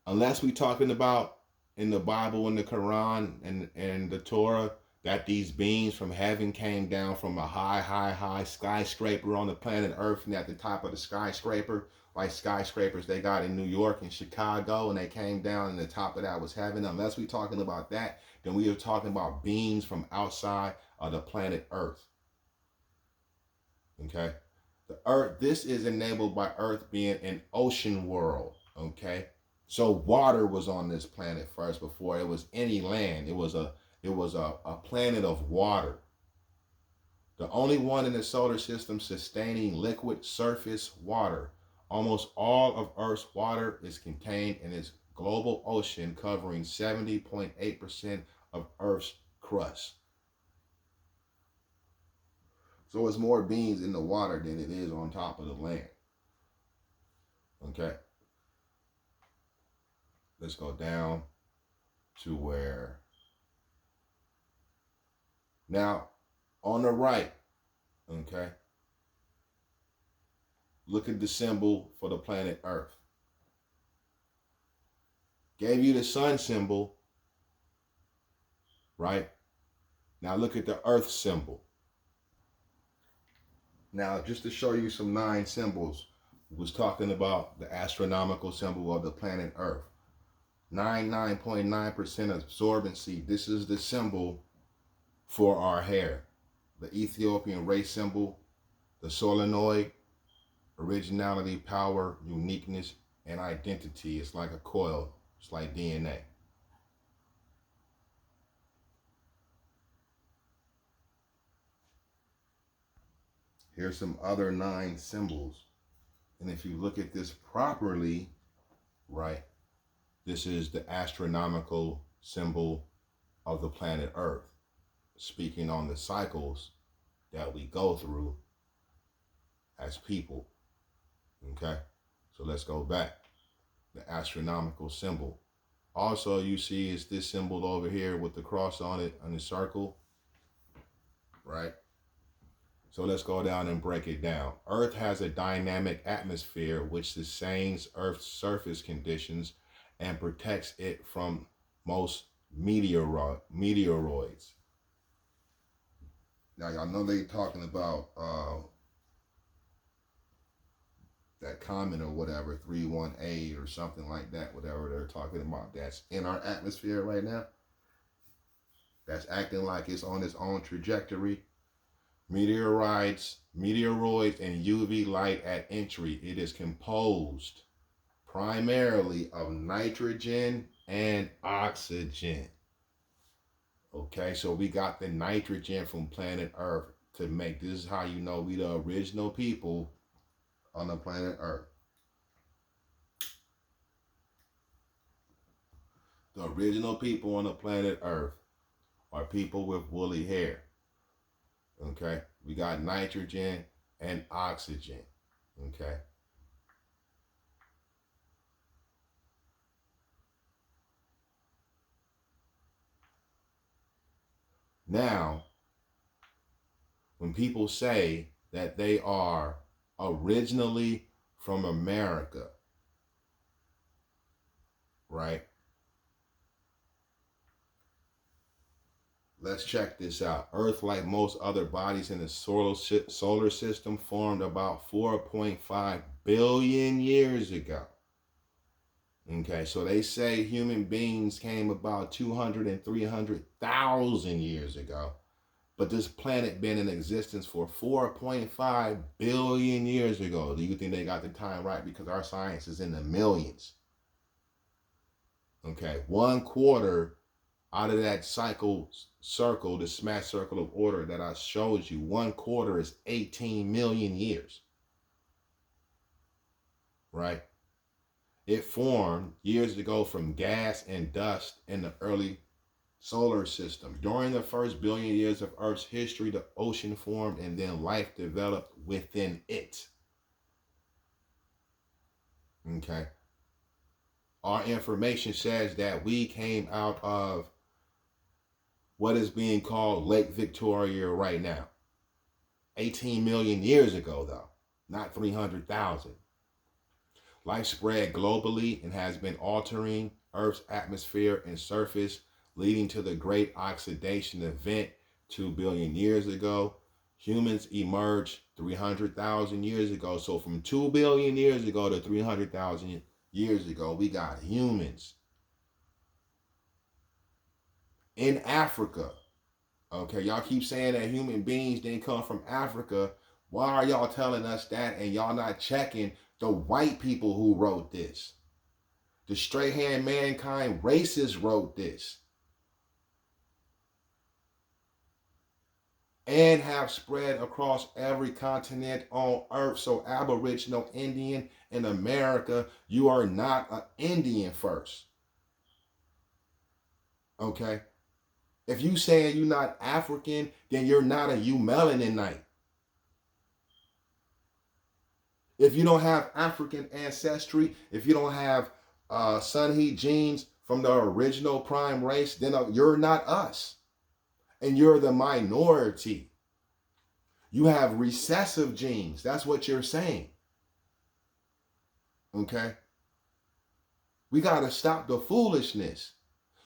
Unless we're talking about in the Bible and the Quran and the Torah that these beings from heaven came down from a high skyscraper on the planet Earth, and at the top of the skyscraper, like skyscrapers they got in New York and Chicago, and they came down and the top of that was heaven. Unless we're talking about that, then we are talking about beings from outside of the planet Earth. Okay? The Earth, this is enabled by Earth being an ocean world. Okay? So water was on this planet first before it was any land. It was a planet of water. The only one in the solar system sustaining liquid surface water. Almost all of Earth's water is contained in its global ocean, covering 70.8% of Earth's crust. So it's more beings in the water than it is on top of the land. Okay. Let's go down to where. Now, on the right, okay, look at the symbol for the planet Earth. Gave you the sun symbol, right? Now look at the Earth symbol. Now, just to show you some 9 symbols, was talking about the astronomical symbol of the planet Earth. 99.9% absorbency. This is the symbol for our hair. The Ethiopian race symbol, the solenoid, originality, power, uniqueness, and identity. It's like a coil. It's like DNA. Here's some other 9 symbols. And if you look at this properly, right, this is the astronomical symbol of the planet Earth, speaking on the cycles that we go through as people. Okay, so let's go back. The astronomical symbol. Also, you see is this symbol over here with the cross on it, on the circle, right? So let's go down and break it down. Earth has a dynamic atmosphere which sustains Earth's surface conditions and protects it from most meteoroids. Now, y'all know they talking about that comet or whatever, 318 or something like that, whatever they're talking about, that's in our atmosphere right now. That's acting like it's on its own trajectory. Meteoroids, and UV light at entry. It is composed primarily of nitrogen and oxygen. Okay, so we got the nitrogen from planet Earth to make. This is how you know we the original people on the planet Earth. The original people on the planet Earth are people with woolly hair. Okay? We got nitrogen and oxygen. Okay? Now, when people say that they are originally from America, right? Let's check this out. Earth, like most other bodies in the solar system, formed about 4.5 billion years ago. Okay, so they say human beings came about 200 and 300,000 years ago. But this planet been in existence for 4.5 billion years ago. Do you think they got the time right? Because our science is in the millions. Okay, 1/4 out of that circle, the smash circle of order that I showed you, 1/4 is 18 million years, right? It formed years ago from gas and dust in the early solar system. During the first billion years of Earth's history, the ocean formed and then life developed within it. Okay. Our information says that we came out of what is being called Lake Victoria right now. 18 million years ago, though, not 300,000. Life spread globally and has been altering Earth's atmosphere and surface, leading to the Great Oxidation Event 2 billion years ago. Humans emerged 300,000 years ago. So from 2 billion years ago to 300,000 years ago, we got humans. In Africa, okay, y'all keep saying that human beings didn't come from Africa. Why are y'all telling us that and y'all not checking the white people who wrote this? The straight hand mankind racists wrote this and have spread across every continent on earth. So Aboriginal Indian in America, you are not an Indian first. Okay? If you saying you're not African, then you're not a eumelaninite. If you don't have African ancestry, if you don't have sun heat genes from the original prime race, then you're not us. And you're the minority. You have recessive genes. That's what you're saying. Okay? We got to stop the foolishness.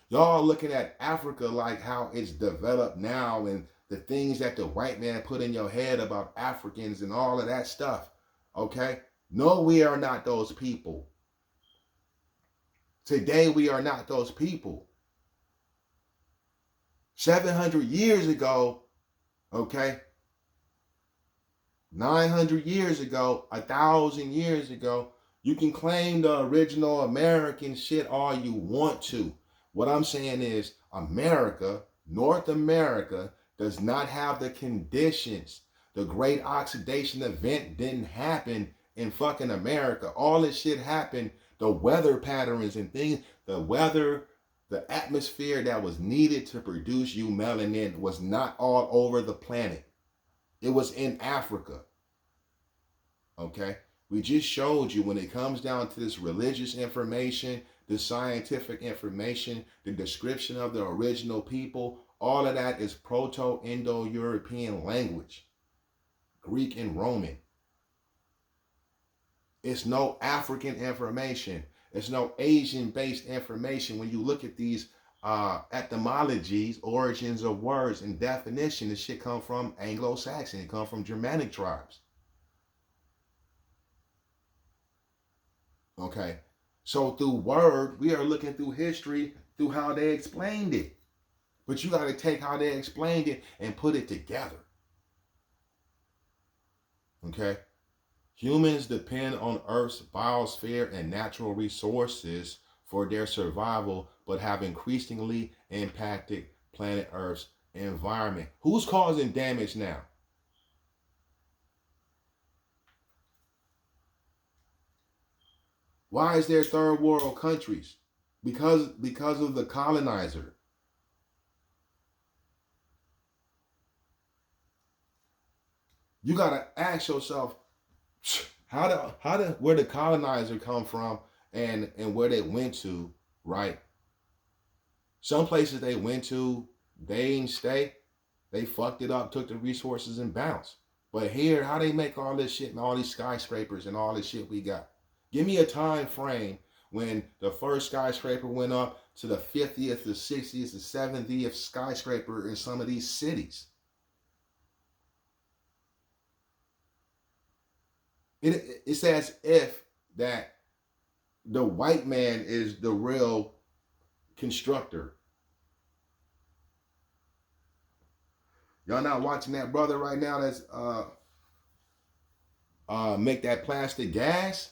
Y'all looking at Africa like how it's developed now and the things that the white man put in your head about Africans and all of that stuff. Okay? No, we are not those people. Today, we are not those people. 700 years ago, okay? 900 years ago, 1,000 years ago, you can claim the original American shit all you want to. What I'm saying is America, North America, does not have the conditions. The Great Oxidation Event didn't happen in fucking America. All this shit happened, the weather patterns and things, the weather, the atmosphere that was needed to produce you melanin was not all over the planet. It was in Africa. Okay? We just showed you when it comes down to this religious information, the scientific information, the description of the original people, all of that is Proto-Indo-European language, Greek and Roman. It's no African information. It's no Asian-based information. When you look at these etymologies, origins of words, and definition, this shit come from Anglo-Saxon. It come from Germanic tribes. Okay? So through word, we are looking through history, through how they explained it. But you got to take how they explained it and put it together. Okay? Humans depend on Earth's biosphere and natural resources for their survival, but have increasingly impacted planet Earth's environment. Who's causing damage now? Why is there third world countries because of the colonizer. You gotta ask yourself, where the colonizer come from and where they went to, right? Some places they went to, they didn't stay. They fucked it up, took the resources and bounced. But here, how they make all this shit and all these skyscrapers and all this shit we got? Give me a time frame when the first skyscraper went up to the 50th, the 60th, the 70th skyscraper in some of these cities. It's as if that the white man is the real constructor. Y'all not watching that brother right now that's make that plastic gas?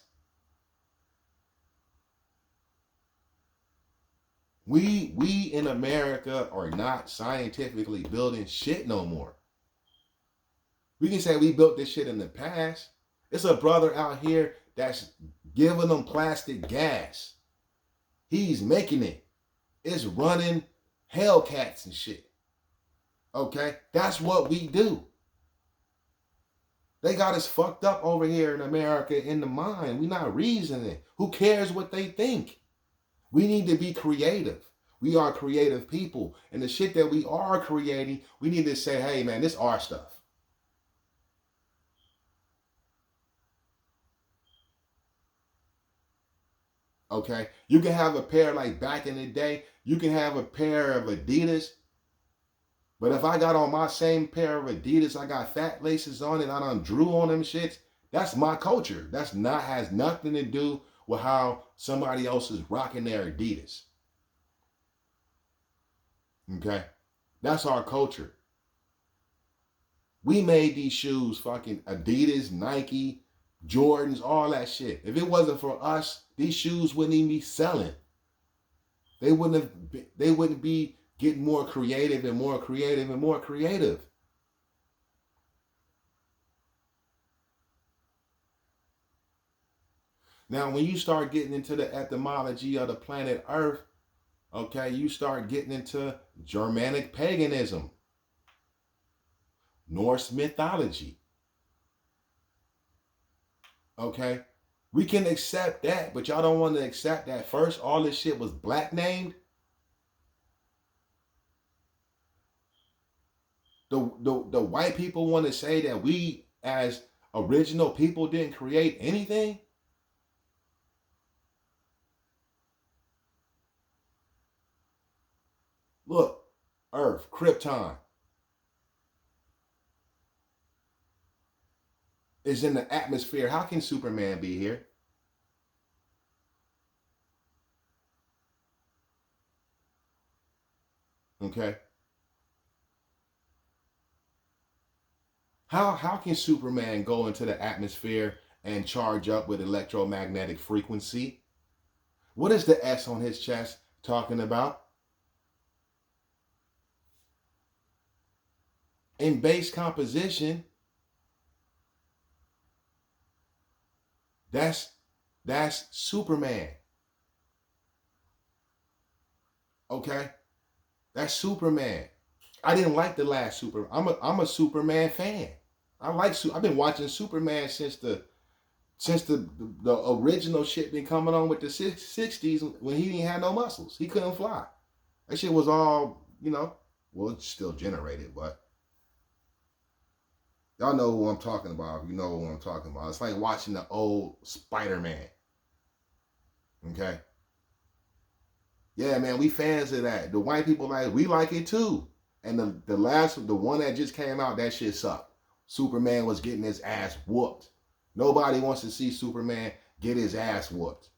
We in America are not scientifically building shit no more. We can say we built this shit in the past. It's a brother out here that's giving them plastic gas. He's making it. It's running Hellcats and shit. Okay? That's what we do. They got us fucked up over here in America in the mind. We not reasoning. Who cares what they think? We need to be creative. We are creative people. And the shit that we are creating, we need to say, hey man, this is our stuff. Okay? You can have a pair like back in the day, you can have a pair of Adidas. But if I got on my same pair of Adidas, I got fat laces on it, I done drew on them shits, that's my culture. That's not has nothing to do with how somebody else is rocking their Adidas. Okay? That's our culture. We made these shoes, fucking Adidas, Nike, Jordans, all that shit. If it wasn't for us, these shoes wouldn't even be selling. They wouldn't be getting more creative and more creative and more creative. Now, when you start getting into the etymology of the planet Earth, okay, you start getting into Germanic paganism, Norse mythology. Okay, we can accept that, but y'all don't want to accept that first all this shit was black named. The white people want to say that we as original people didn't create anything. Look, Earth, Krypton is in the atmosphere. How can Superman be here? Okay. How can Superman go into the atmosphere and charge up with electromagnetic frequency? What is the S on his chest talking about? In base composition, that's Superman. Okay? That's Superman. I didn't like the last Super. I'm a Superman fan. I've been watching Superman since the original shit been coming on with the 60s when he didn't have no muscles. He couldn't fly. That shit was all, well, it's still generated, but y'all know who I'm talking about. You know who I'm talking about. It's like watching the old Spider-Man. Okay? Yeah, man, we fans of that. The white people we like it too. And the one that just came out, that shit sucked. Superman was getting his ass whooped. Nobody wants to see Superman get his ass whooped.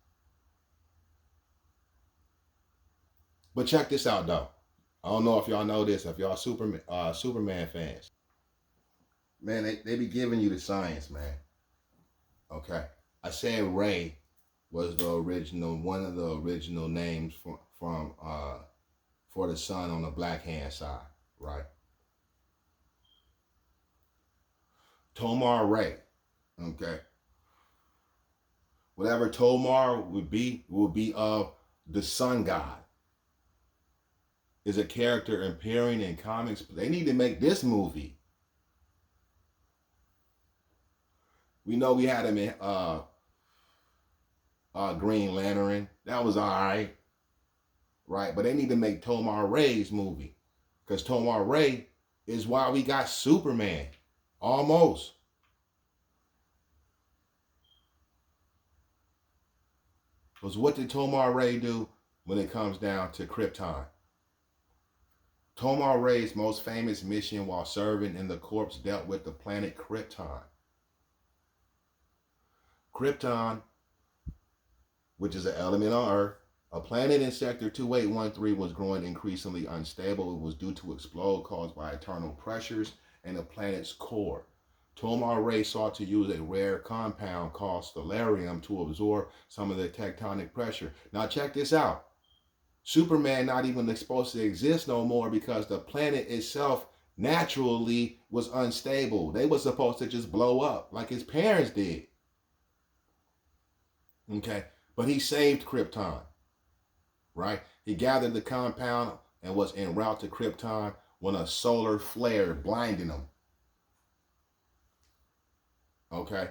But check this out though. I don't know if y'all know this, if y'all Superman fans. Man, they be giving you the science, man. Okay. I said Ray was one of the original names from for the sun on the black hand side, right? Tomar Ray, okay. Whatever Tomar would be of the sun god, is a character appearing in comics. They need to make this movie. We know we had him in Green Lantern. That was all right, right? But they need to make Tomar Ray's movie, because Tomar Ray is why we got Superman, almost. Because what did Tomar Ray do when it comes down to Krypton? Tomar Ray's most famous mission while serving in the Corps dealt with the planet Krypton. Krypton, which is an element on Earth, a planet in Sector 2813, was growing increasingly unstable. It was due to explode caused by internal pressures in the planet's core. Tomar Ray sought to use a rare compound called stellarium to absorb some of the tectonic pressure. Now check this out. Superman not even supposed to exist no more because the planet itself naturally was unstable. They were supposed to just blow up like his parents did. Okay, but he saved Krypton, right? He gathered the compound and was en route to Krypton when a solar flare blinded him. Okay,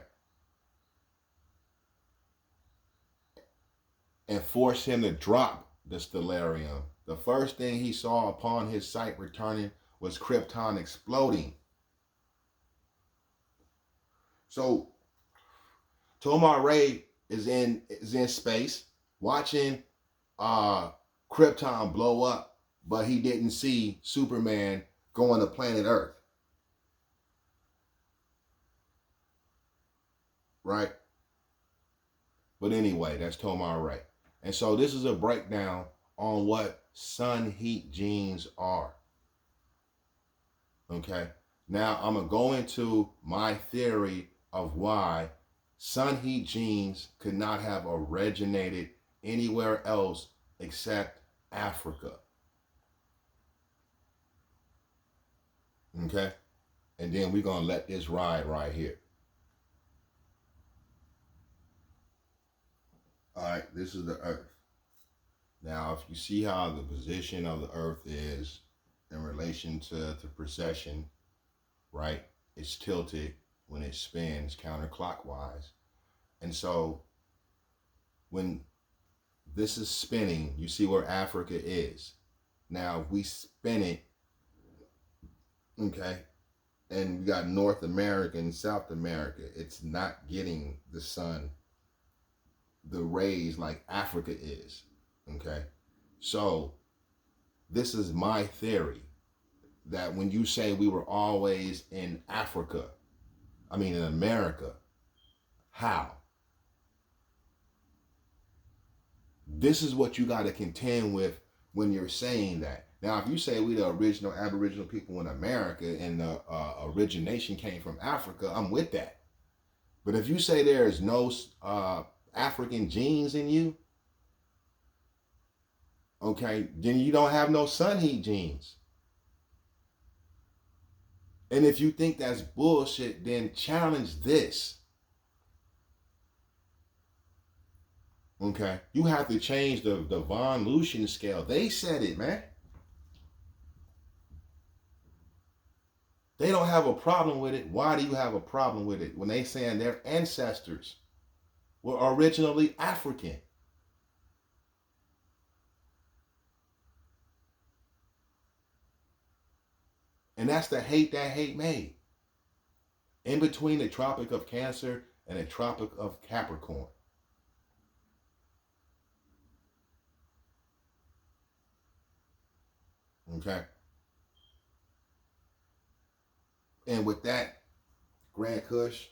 and forced him to drop the stellarium. The first thing he saw upon his sight returning was Krypton exploding. So Tomar Ray is in space watching Krypton blow up, but he didn't see Superman going to planet Earth. Right? But anyway, that's Tomar Ray. And so this is a breakdown on what sun heat genes are. Okay? Now I'm going to go into my theory of why sun heat genes could not have originated anywhere else except Africa. Okay? And then we're going to let this ride right here. All right, this is the Earth. Now, if you see how the position of the Earth is in relation to the precession, right? It's tilted when it spins counterclockwise. And so when this is spinning, you see where Africa is. Now, if we spin it, okay, and we got North America and South America, it's not getting the sun, the rays like Africa is, okay? So this is my theory, that when you say we were always in Africa, in America, how? This is what you got to contend with when you're saying that. Now, if you say we the original Aboriginal people in America and the origination came from Africa, I'm with that. But if you say there is no African genes in you, okay, then you don't have no sun heat genes. And if you think that's bullshit, then challenge this. Okay, you have to change the von Lucian scale. They said it, man. They don't have a problem with it. Why do you have a problem with it when they saying their ancestors were originally African? And that's the hate that hate made. In between the Tropic of Cancer and the Tropic of Capricorn. Okay. And with that, Grand Kush,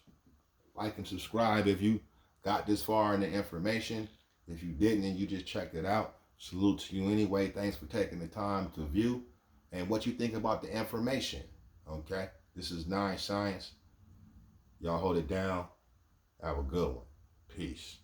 like and subscribe if you got this far in the information. If you didn't and you just checked it out, salute to you anyway. Thanks for taking the time to view and what you think about the information. Okay, this is Nine Science. Y'all hold it down. Have a good one. Peace.